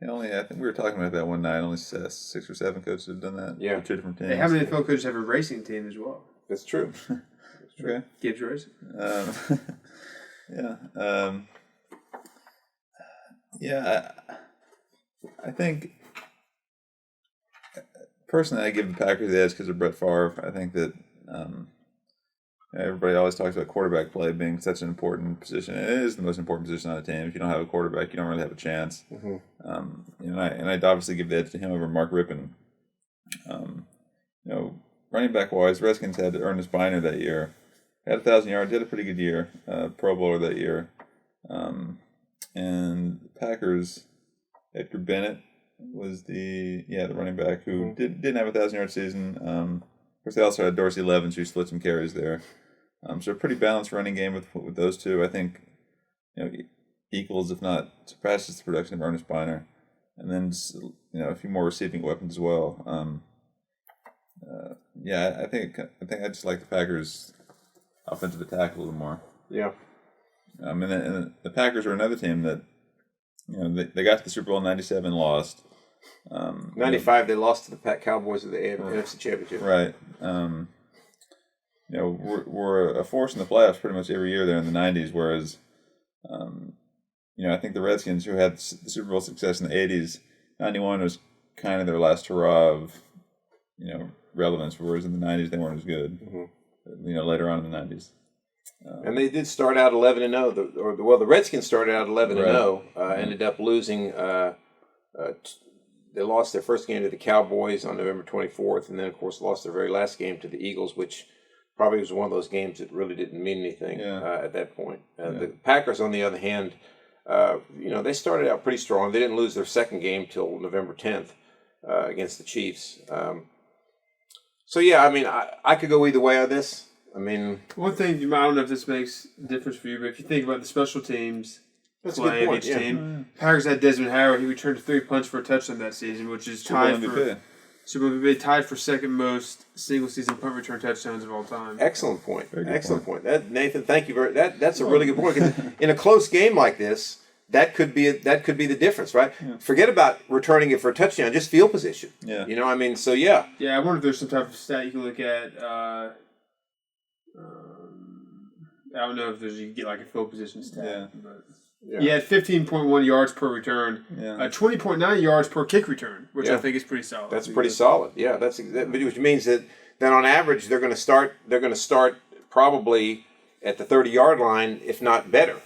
I think we were talking about that one night. Only 6 or 7 coaches have done that. Yeah. For 2 different teams. Hey, how many NFL coaches have a racing team as well? That's true. Okay. Gibbs Racing. I think personally, I give the Packers the edge because of Brett Favre. I think that everybody always talks about quarterback play being such an important position. It is the most important position on a team. If you don't have a quarterback, you don't really have a chance. Mm-hmm. I'd obviously give the edge to him over Mark Rypien. Running back wise, Redskins had Ernest Biner that year. Had 1,000 yards. Had a pretty good year. Pro Bowler that year. And the Packers, Edgar Bennett was the running back who didn't have a 1,000-yard season. Of course, they also had Dorsey Levens who split some carries there. So a pretty balanced running game with those two. I think equals, if not surpasses, the production of Ernest Biner, and then a few more receiving weapons as well. I think I just like the Packers' offensive attack a little more. Yeah. And the Packers are another team that they got to the Super Bowl in '97, lost. 95, they lost to the Cowboys of the NFC Championship. Right. We're a force in the playoffs pretty much every year there in the '90s. Whereas, I think the Redskins, who had the Super Bowl success in the '80s, '91 was kind of their last hurrah of, relevance. Whereas in the '90s they weren't as good. Mm-hmm. Later on in the '90s. And they did start out 11-0. The Redskins started out 11-0. Ended up losing. They lost their first game to the Cowboys on November 24th, and then of course lost their very last game to the Eagles, which probably was one of those games that really didn't mean anything at that point. The Packers, on the other hand, they started out pretty strong. They didn't lose their second game till November 10th against the Chiefs. I could go either way on this. I mean, one thing, I don't know if this makes a difference for you, but if you think about the special teams play of each team, Packers had Desmond Howard. He returned 3 punts for a touchdown that season, which is tied for second most single season punt return touchdowns of all time. Excellent point. Excellent point. Nathan, thank you that's a really good point. 'Cause in a close game like this, that could be the difference, right? Yeah. Forget about returning it for a touchdown, just field position. Yeah. Yeah, I wonder if there's some type of stat you can look at. I don't know if you can get like a field position stat. But he had 15.1 yards per return, 20.9 yards per kick return, which I think is pretty solid. That's pretty solid. Yeah, which means that on average they're going to start probably at the 30-yard line, if not better.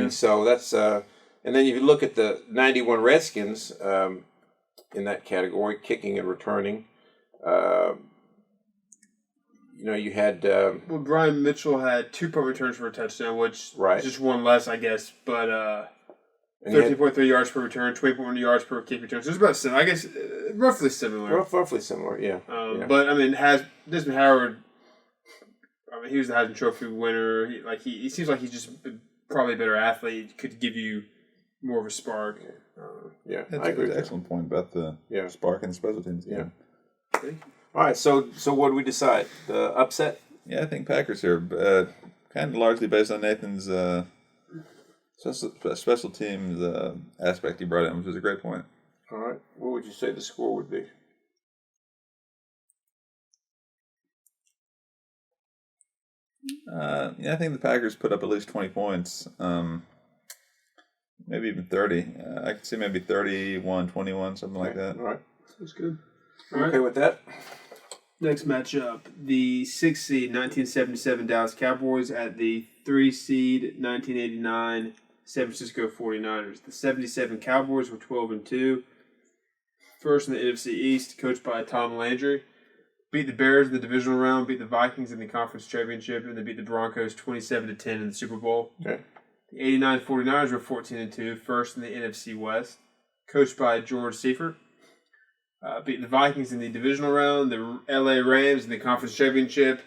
So that's and then if you look at the 91 Redskins in that category, kicking and returning. You had... Brian Mitchell had 2 punt returns for a touchdown, which is just one less, I guess. But 13.3 yards per return, 20.1 yards per kick return. So it's about similar. I guess roughly similar. Roughly similar, yeah. But, Desmond Howard, he was the Heisman Trophy winner. He seems like he's just probably a better athlete. Could give you more of a spark. That's I agree. That's an excellent point about the spark and the special teams. Yeah. Thank you. All right, so what do we decide? The upset? Yeah, I think Packers here, kind of largely based on Nathan's special teams aspect he brought in, which was a great point. All right. What would you say the score would be? I think the Packers put up at least 20 points, maybe even 30. I could see maybe 31-21, something like that. All right. That's good. All right. Okay with that? Next matchup, the 6th seed 1977 Dallas Cowboys at the 3 seed 1989 San Francisco 49ers. The 77 Cowboys were 12-2. First in the NFC East, coached by Tom Landry. Beat the Bears in the divisional round, beat the Vikings in the conference championship, and they beat the Broncos 27-10 in the Super Bowl. Okay. The 89 49ers were 14-2, first in the NFC West, coached by George Seifert. Beat the Vikings in the divisional round, the LA Rams in the conference championship,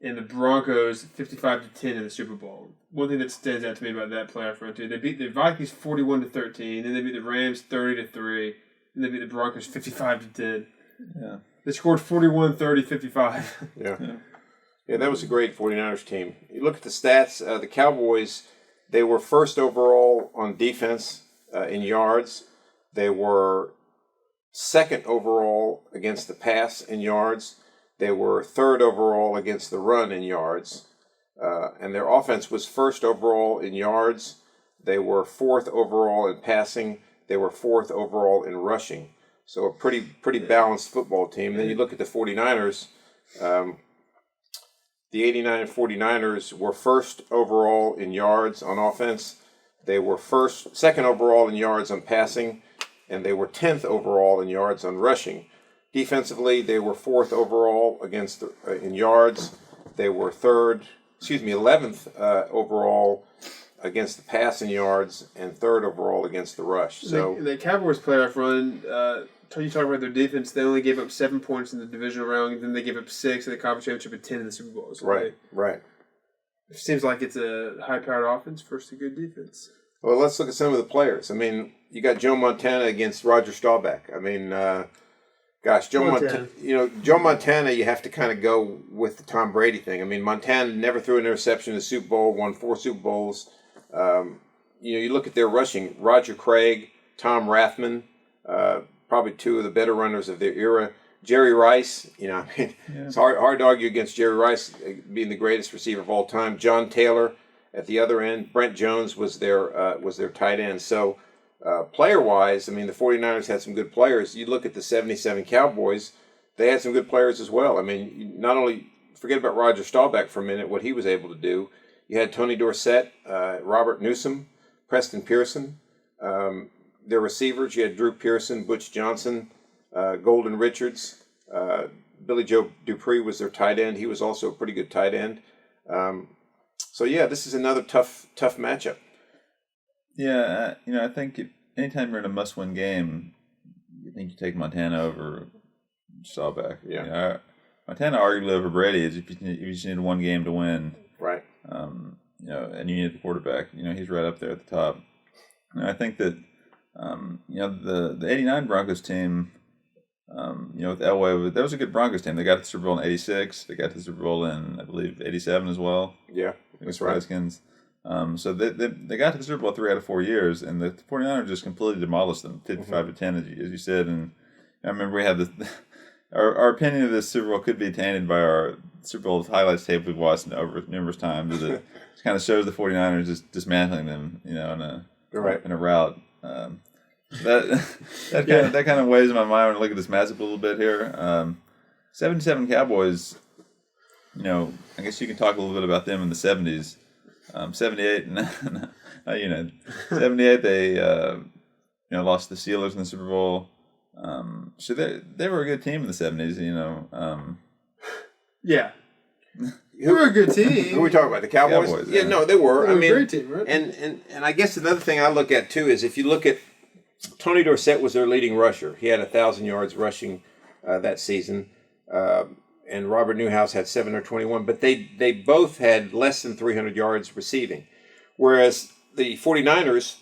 and the Broncos 55-10 in the Super Bowl. One thing that stands out to me about that playoff run too, they beat the Vikings 41-13, then they beat the Rams 30-3, and they beat the Broncos 55-10. Yeah. They scored 41, 30, 55. Yeah. Yeah, that was a great 49ers team. You look at the stats, the Cowboys, they were first overall on defense in yards. They were second overall against the pass in yards. They were third overall against the run in yards. And their offense was first overall in yards. They were fourth overall in passing. They were fourth overall in rushing. So a pretty balanced football team. And then you look at the 49ers. The 89 49ers were first overall in yards on offense. They were second overall in yards on passing. And they were 10th overall in yards on rushing. Defensively, they were fourth overall in yards. They were 11th overall against the pass in yards, and third overall against the rush. So the Cowboys playoff run, you talk about their defense, they only gave up 7 points in the divisional round, then they gave up 6 in the conference championship and 10 in the Super Bowl. So right. It seems like it's a high-powered offense versus a good defense. Well, let's look at some of the players. I mean, you got Joe Montana against Roger Staubach. I mean, Joe Montana, you have to kind of go with the Tom Brady thing. I mean, Montana never threw an interception in the Super Bowl, won 4 Super Bowls. You look at their rushing, Roger Craig, Tom Rathman, probably 2 of the better runners of their era. Jerry Rice, it's hard to argue against Jerry Rice being the greatest receiver of all time. John Taylor at the other end. Brent Jones was their tight end. So player-wise, I mean, the 49ers had some good players. You look at the 77 Cowboys, they had some good players as well. I mean, not only forget about Roger Staubach for a minute, what he was able to do. You had Tony Dorsett, Robert Newsom, Preston Pearson. Their receivers, you had Drew Pearson, Butch Johnson, Golden Richards. Billy Joe Dupree was their tight end. He was also a pretty good tight end. This is another tough matchup. Yeah, I think anytime you're in a must-win game, you think you take Montana over Staubach. Yeah. Montana arguably over Brady is if you just need one game to win. Right. And you need the quarterback. He's right up there at the top. I think that the '89 Broncos team, with Elway, that was a good Broncos team. They got to the Super Bowl in '86. They got to the Super Bowl in, I believe, '87 as well. Yeah, that's right. Redskins. So they got to the Super Bowl 3 out of 4 years, and the 49ers just completely demolished them, 55-10, as you said. And I remember we had our opinion of this Super Bowl could be tainted by our Super Bowl highlights tape we've watched over numerous times. It kind of shows the 49ers just dismantling them, in a rout. That kind of weighs in my mind when I look at this matchup a little bit here. 77 Cowboys, I guess you can talk a little bit about them in the 70s. 78, 78 they lost the Steelers in the Super Bowl. So they were a good team in the 70s, Yeah. They were a good team. Who are we talking about? The Cowboys? Yeah, no, they were. They were a great team, right? And I guess another thing I look at too is if you look at Tony Dorsett was their leading rusher. He had 1,000 yards rushing that season. And Robert Newhouse had 721, but they both had less than 300 yards receiving. Whereas the 49ers,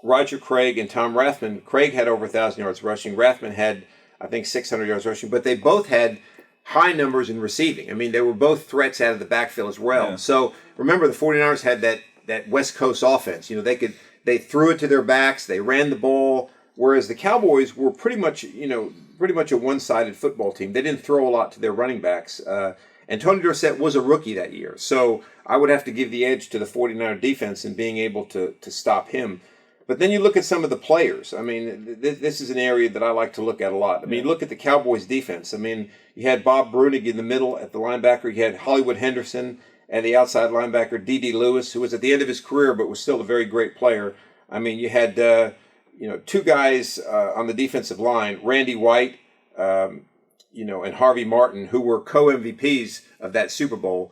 Roger Craig and Tom Rathman, Craig had over 1,000 yards rushing. Rathman had, I think, 600 yards rushing, but they both had high numbers in receiving. I mean, they were both threats out of the backfield as well. Yeah. So remember, the 49ers had that West Coast offense. They threw it to their backs, they ran the ball, whereas the Cowboys were pretty much a one-sided football team. They didn't throw a lot to their running backs. And Tony Dorsett was a rookie that year. So I would have to give the edge to the 49er defense in being able to stop him. But then you look at some of the players. I mean, this is an area that I like to look at a lot. I mean, look at the Cowboys defense. I mean, you had Bob Brunig in the middle at the linebacker. You had Hollywood Henderson at the outside linebacker, D.D. Lewis, who was at the end of his career but was still a very great player. I mean, you had two guys on the defensive line, Randy White, and Harvey Martin, who were co-MVPs of that Super Bowl.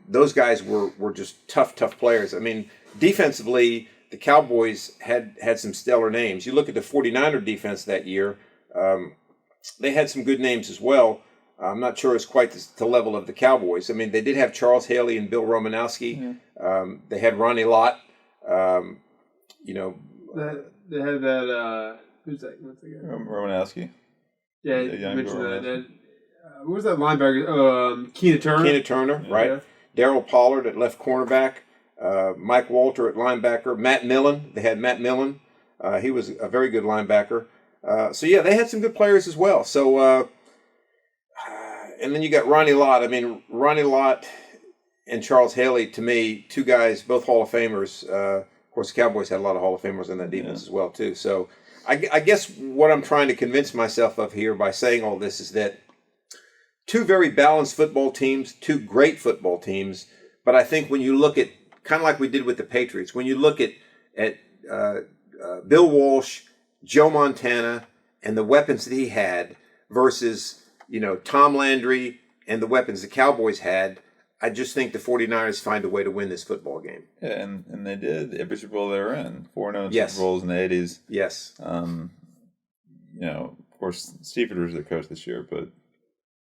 Those guys were just tough players. I mean, defensively, the Cowboys had some stellar names. You look at the 49er defense that year, they had some good names as well. I'm not sure it's quite the level of the Cowboys. I mean, they did have Charles Haley and Bill Romanowski. They had Ronnie Lott. They had that. Who's that? What's that guy? Romanowski. Yeah, The you young mentioned Bill that. What was that linebacker? Keena Turner. Keena Turner, right? Yeah. Darryl Pollard at left cornerback. Mike Walter at linebacker. Matt Millen. They had Matt Millen. He was a very good linebacker. They had some good players as well. And then you got Ronnie Lott. I mean, Ronnie Lott and Charles Haley, to me, two guys, both Hall of Famers. Of course, the Cowboys had a lot of Hall of Famers in that defense as well, too. So I guess what I'm trying to convince myself of here by saying all this is that two very balanced football teams, two great football teams. But I think when you look at, kind of like we did with the Patriots, when you look at Bill Walsh, Joe Montana, and the weapons that he had versus, Tom Landry and the weapons the Cowboys had, I just think the 49ers find a way to win this football game. Yeah, and they did every Super Bowl they were in. 4-0 Yes. Super Bowls in the 80s. Yes. Of course, Steve was their coach this year, but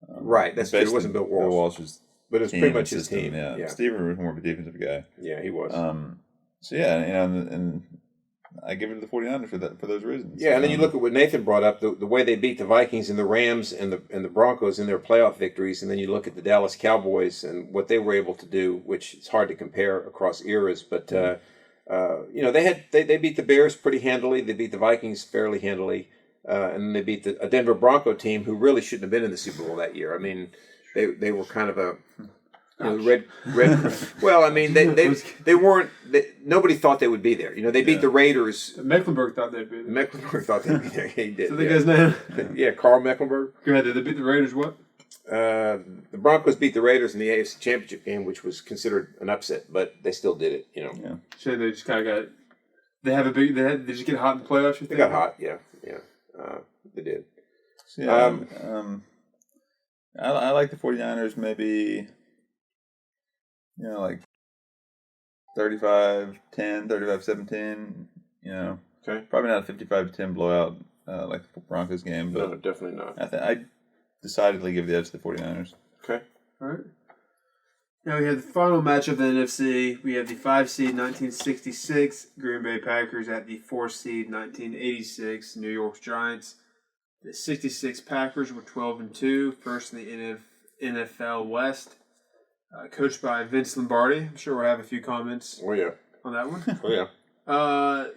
Right, that's true. It wasn't Bill Walsh. Bill Walsh's But it was pretty much his team. Yeah. Steve was more of a defensive guy. Yeah, he was. And I give it to the 49ers for those reasons. Yeah, and then you look at what Nathan brought up, the way they beat the Vikings and the Rams and the Broncos in their playoff victories, and then you look at the Dallas Cowboys and what they were able to do, which is hard to compare across eras. But they beat the Bears pretty handily. They beat the Vikings fairly handily, and then they beat a Denver Bronco team who really shouldn't have been in the Super Bowl that year. I mean, they were kind of a red. Well, I mean, they weren't. Nobody thought they would be there. They beat the Raiders. Mecklenburg thought they'd be there. Mecklenburg thought they'd be there. He did. So the guy's name? Yeah, Carl Mecklenburg. Go ahead. Did they beat the Raiders? What? The Broncos beat the Raiders in the AFC Championship game, which was considered an upset, but they still did it. Yeah. So they just kind of got. They have a big. They just get hot in the playoffs. You think? They got hot. Yeah. They did. Yeah. I like the 49ers maybe, like 35-10, 35-17, Okay. Probably not a 55-10 blowout like the Broncos game, but No, definitely not. I decidedly give the edge to the 49ers. Okay. All right. Now we have the final matchup of the NFC. We have the 5 seed 1966 Green Bay Packers at the 4 seed 1986 New York Giants. The 66 Packers were 12-2, first in the NFL West, coached by Vince Lombardi. I'm sure we'll have a few comments Oh yeah. on that one. Oh yeah.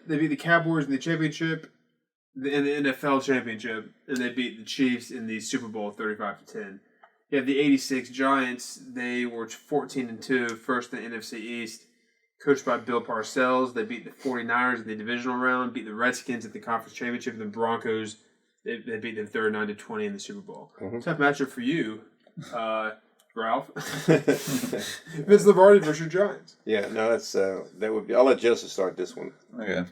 They beat the Cowboys in the championship, in the NFL championship, and they beat the Chiefs in the Super Bowl 35-10. You have the 86 Giants. They were 14-2, first in the NFC East, coached by Bill Parcells. They beat the 49ers in the divisional round, beat the Redskins at the conference championship, and the Broncos. They beat them 39-20 in the Super Bowl. Mm-hmm. Tough matchup for you, Ralph. Vince Lombardi versus your Giants. Yeah. No, that's that would be. I'll let Joseph start this one. Okay.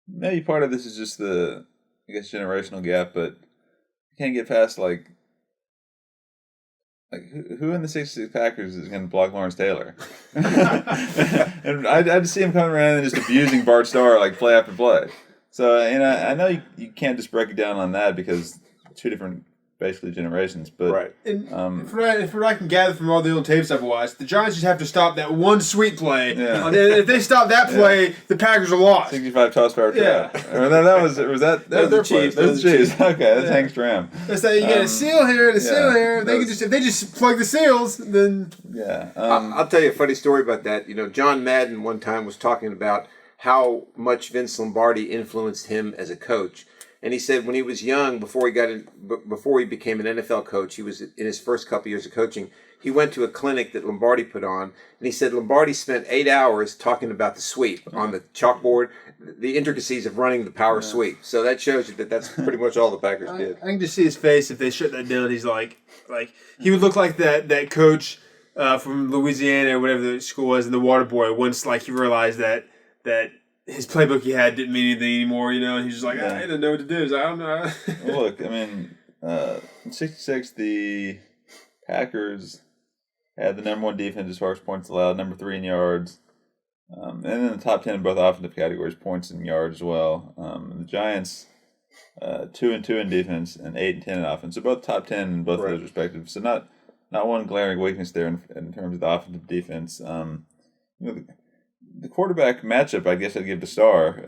Maybe part of this is just the, generational gap, but you can't get past like who in the 66 Packers is going to block Lawrence Taylor? And I just see him coming around and just abusing Bart Starr like play after play. So I know you can't just break it down on that because two different basically generations. But Right. And from what I can gather from all the old tapes I've watched, the Giants just have to stop that one sweep play. Yeah. And if they stop that play, the Packers are lost. 65 toss power Yeah. trap. that was their Chiefs. play. Those Chiefs. Okay, that's Hank Stram. It's like you get a seal here and a seal here. If they just plug the seals, then Yeah. I'll tell you a funny story about that. John Madden one time was talking about how much Vince Lombardi influenced him as a coach. And he said when he was young, before he became an NFL coach, he was in his first couple years of coaching, he went to a clinic that Lombardi put on, and he said Lombardi spent 8 hours talking about the sweep on the chalkboard, the intricacies of running the power sweep. So that shows you that that's pretty much all the Packers did. I can just see his face if they shut that down. He's like he would look like that coach from Louisiana or whatever the school was in the water boy once he realized that his playbook he had didn't mean anything anymore, and he's just like, I didn't know what to do. He's like, I don't know. Well, look, I mean, in 66, the Packers had the number 1 defense as far as points allowed, number 3 in yards, and in the top 10 in both offensive categories, points and yards as well. The Giants, 2-2 in defense and 8-10 in offense, so both top 10 in both of those respective. So not one glaring weakness there in terms of the offensive defense. The quarterback matchup, I guess I'd give to Starr.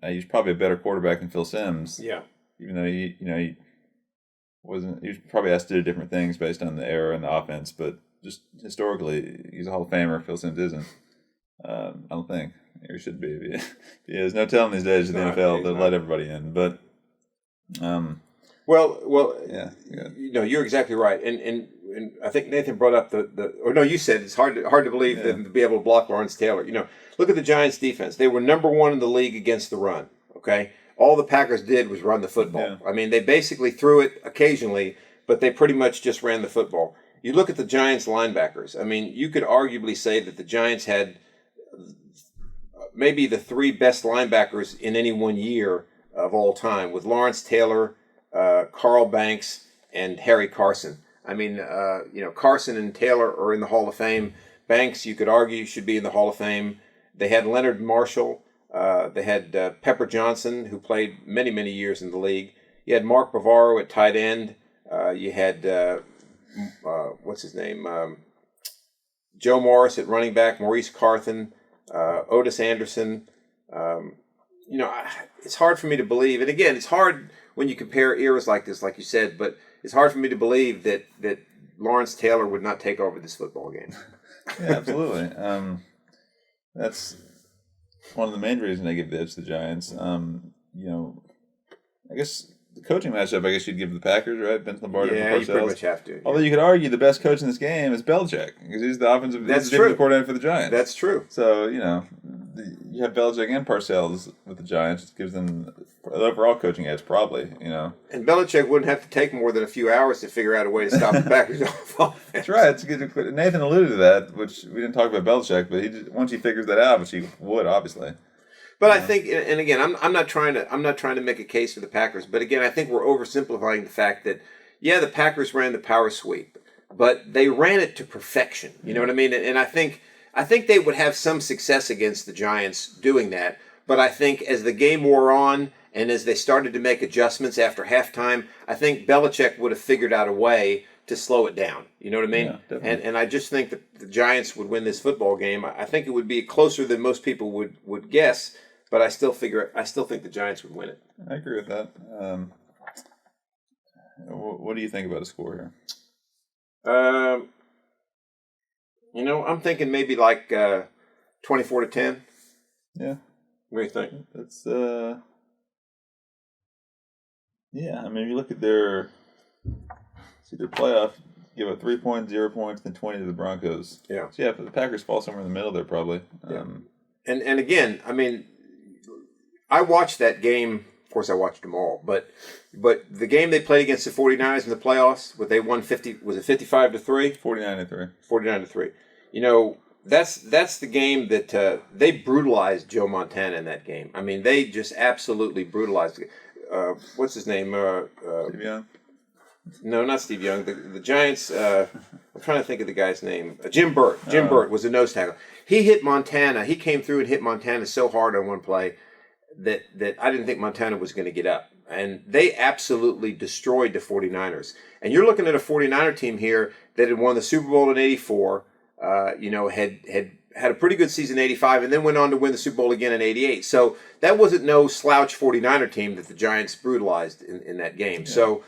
He's probably a better quarterback than Phil Simms. Yeah. Even though he was probably asked to do different things based on the era and the offense, but just historically, he's a Hall of Famer. Phil Simms isn't. I don't think he should be. There's no telling these days in the NFL they'll let everybody in. But you're exactly right, and I think Nathan brought up you said it's hard to believe them to be able to block Lawrence Taylor. Look at the Giants' defense. They were number 1 in the league against the run. Okay, all the Packers did was run the football. Yeah. I mean, they basically threw it occasionally, but they pretty much just ran the football. You look at the Giants linebackers. I mean, you could arguably say that the Giants had maybe the 3 best linebackers in any one year of all time, with Lawrence Taylor, Carl Banks, and Harry Carson. I mean, Carson and Taylor are in the Hall of Fame. Banks, you could argue, should be in the Hall of Fame. They had Leonard Marshall. They had Pepper Johnson, who played many, many years in the league. You had Mark Bavaro at tight end. You had, what's his name? Joe Morris at running back, Maurice Carthen, Otis Anderson. It's hard for me to believe. And again, it's hard when you compare eras like this, like you said, but it's hard for me to believe that Lawrence Taylor would not take over this football game. Yeah, absolutely. That's one of the main reasons I give the edge to the Giants. I guess the coaching matchup, I guess you'd give the Packers, right? Vince Lombardi and Parcells. You pretty much have to. Although you could argue the best coach in this game is Belichick, because he's the offensive coordinator for the Giants. That's true. So, you have Belichick and Parcells with the Giants. It gives them the overall coaching edge, probably, And Belichick wouldn't have to take more than a few hours to figure out a way to stop the Packers offense. That's right. It's good. Nathan alluded to that, which we didn't talk about Belichick, but once he figures that out, which he would, obviously. But I think, and again, I'm not trying to make a case for the Packers, but again, I think we're oversimplifying the fact that, the Packers ran the power sweep, but they ran it to perfection. You know what I mean? And I think they would have some success against the Giants doing that. But I think as the game wore on and as they started to make adjustments after halftime, I think Belichick would have figured out a way to slow it down. You know what I mean? Yeah, and I just think that the Giants would win this football game. I think it would be closer than most people would guess. But I still think the Giants would win it. I agree with that. What do you think about a score here? I'm thinking maybe like 24-10. Yeah. What do you think? That's yeah. I mean, you look at their playoff. Give up 3 points, 0 points, then 20 to the Broncos. Yeah. So the Packers fall somewhere in the middle there, probably. Yeah. And again, I mean, I watched that game. Of course, I watched them all. But the game they played against the 49ers in the playoffs, where they won 50, was it 55-3? 49-3. 49-3. That's the game that they brutalized Joe Montana in that game. I mean, they just absolutely brutalized. What's his name? Steve Young? No, not Steve Young. The Giants. I'm trying to think of the guy's name. Jim Burt. Jim Burt was a nose tackle. He hit Montana. He came through and hit Montana so hard on one play that I didn't think Montana was going to get up. And they absolutely destroyed the 49ers. And you're looking at a 49er team here that had won the Super Bowl in 84, had a pretty good season in 85, and then went on to win the Super Bowl again in 88. So that wasn't no slouch 49er team that the Giants brutalized in that game. Yeah. So,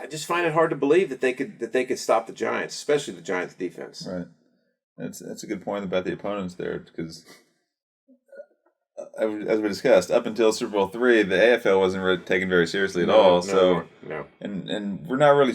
I just find it hard to believe that they could stop the Giants, especially the Giants' defense. Right. That's a good point about the opponents there, because as we discussed, up until Super Bowl III, the AFL wasn't really taken very seriously at all. No. And we're not really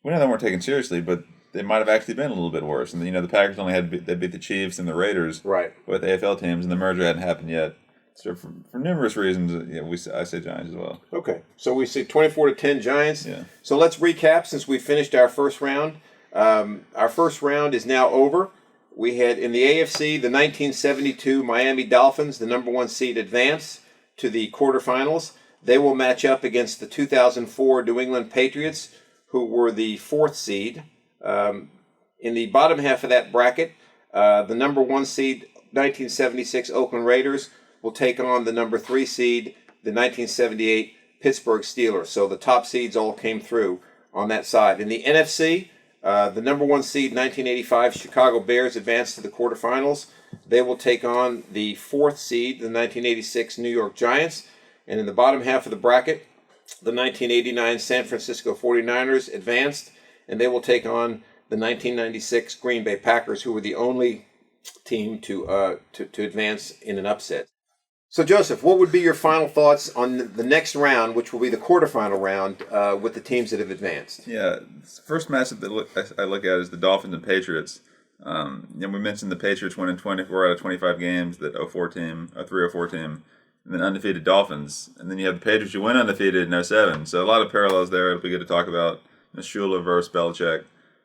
we know they weren't taken seriously, but they might have actually been a little bit worse. And the Packers only they beat the Chiefs and the Raiders, right, with AFL teams, and the merger hadn't happened yet. So for numerous reasons, I say Giants as well. Okay, so we say 24-10 Giants. Yeah. So let's recap since we finished our first round. Our first round is now over. We had in the AFC the 1972 Miami Dolphins, the number 1 seed, advance to the quarterfinals. They will match up against the 2004 New England Patriots, who were the 4th seed. In the bottom half of that bracket, the number 1 seed 1976 Oakland Raiders will take on the number 3 seed, the 1978 Pittsburgh Steelers. So the top seeds all came through on that side. In the NFC, the number 1 seed 1985 Chicago Bears advanced to the quarterfinals. They will take on the 4th seed, the 1986 New York Giants. And in the bottom half of the bracket, the 1989 San Francisco 49ers advanced, and they will take on the 1996 Green Bay Packers, who were the only team to advance in an upset. So, Joseph, what would be your final thoughts on the next round, which will be the quarterfinal round, with the teams that have advanced? Yeah, the first matchup that I look at is the Dolphins and Patriots. We mentioned the Patriots winning 24 out of 25 games, that 04 team, a 3-04 team, and then undefeated Dolphins. And then you have the Patriots who went undefeated in 07. So a lot of parallels there. It'll be good to talk about. Shula versus Belichick.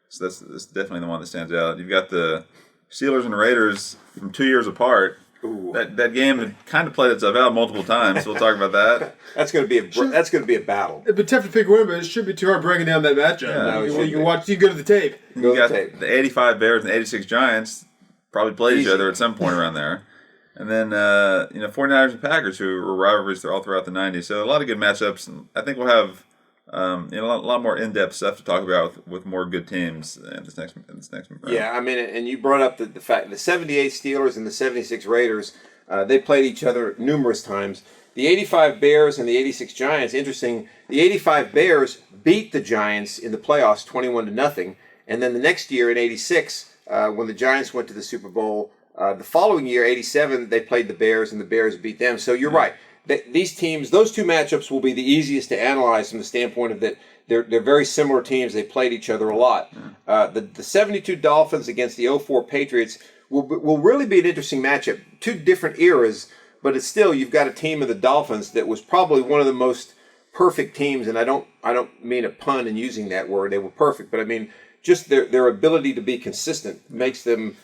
So that's definitely the one that stands out. You've got the Steelers and Raiders from 2 years apart. Ooh. That game had kind of played itself out multiple times. So we'll talk about that. That's going to be a battle. It'd be tough to pick a winner, but it should be too hard breaking down that matchup. Yeah, you watch. You go to the tape. You got the 85 Bears and the 86 Giants probably played each other at some point around there. And then 49ers and Packers, who were rivalries all throughout the 90s. So a lot of good matchups. And I think we'll have a lot more in-depth stuff to talk about with more good teams in this next round. Yeah, I mean, and you brought up the fact the 78 Steelers and the 76 Raiders, they played each other numerous times. The 85 Bears and the 86 Giants, interesting. The 85 Bears beat the Giants in the playoffs 21-0, and then the next year in 86, when the Giants went to the Super Bowl, the following year, 87, they played the Bears and the Bears beat them. So you're right. These teams, those two matchups will be the easiest to analyze from the standpoint of that they're very similar teams. They played each other a lot. The 72 Dolphins against the 04 Patriots will really be an interesting matchup. Two different eras, but it's still, you've got a team of the Dolphins that was probably one of the most perfect teams, and I don't mean a pun in using that word. They were perfect, but I mean just their ability to be consistent makes them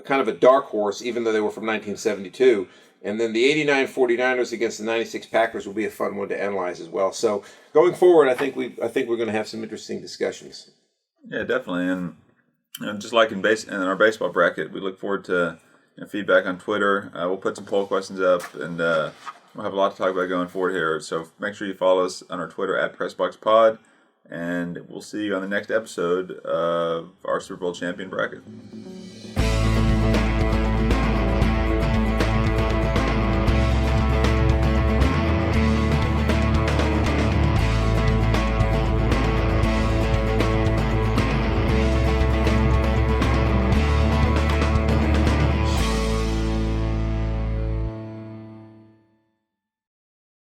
kind of a dark horse, even though they were from 1972. And then the 89 49ers against the 96 Packers will be a fun one to analyze as well. So going forward, I think we're going to have some interesting discussions. Yeah, definitely. And just like in our baseball bracket, we look forward to feedback on Twitter. We'll put some poll questions up, and we'll have a lot to talk about going forward here. So make sure you follow us on our Twitter at PressBoxPod, and we'll see you on the next episode of our Super Bowl champion bracket.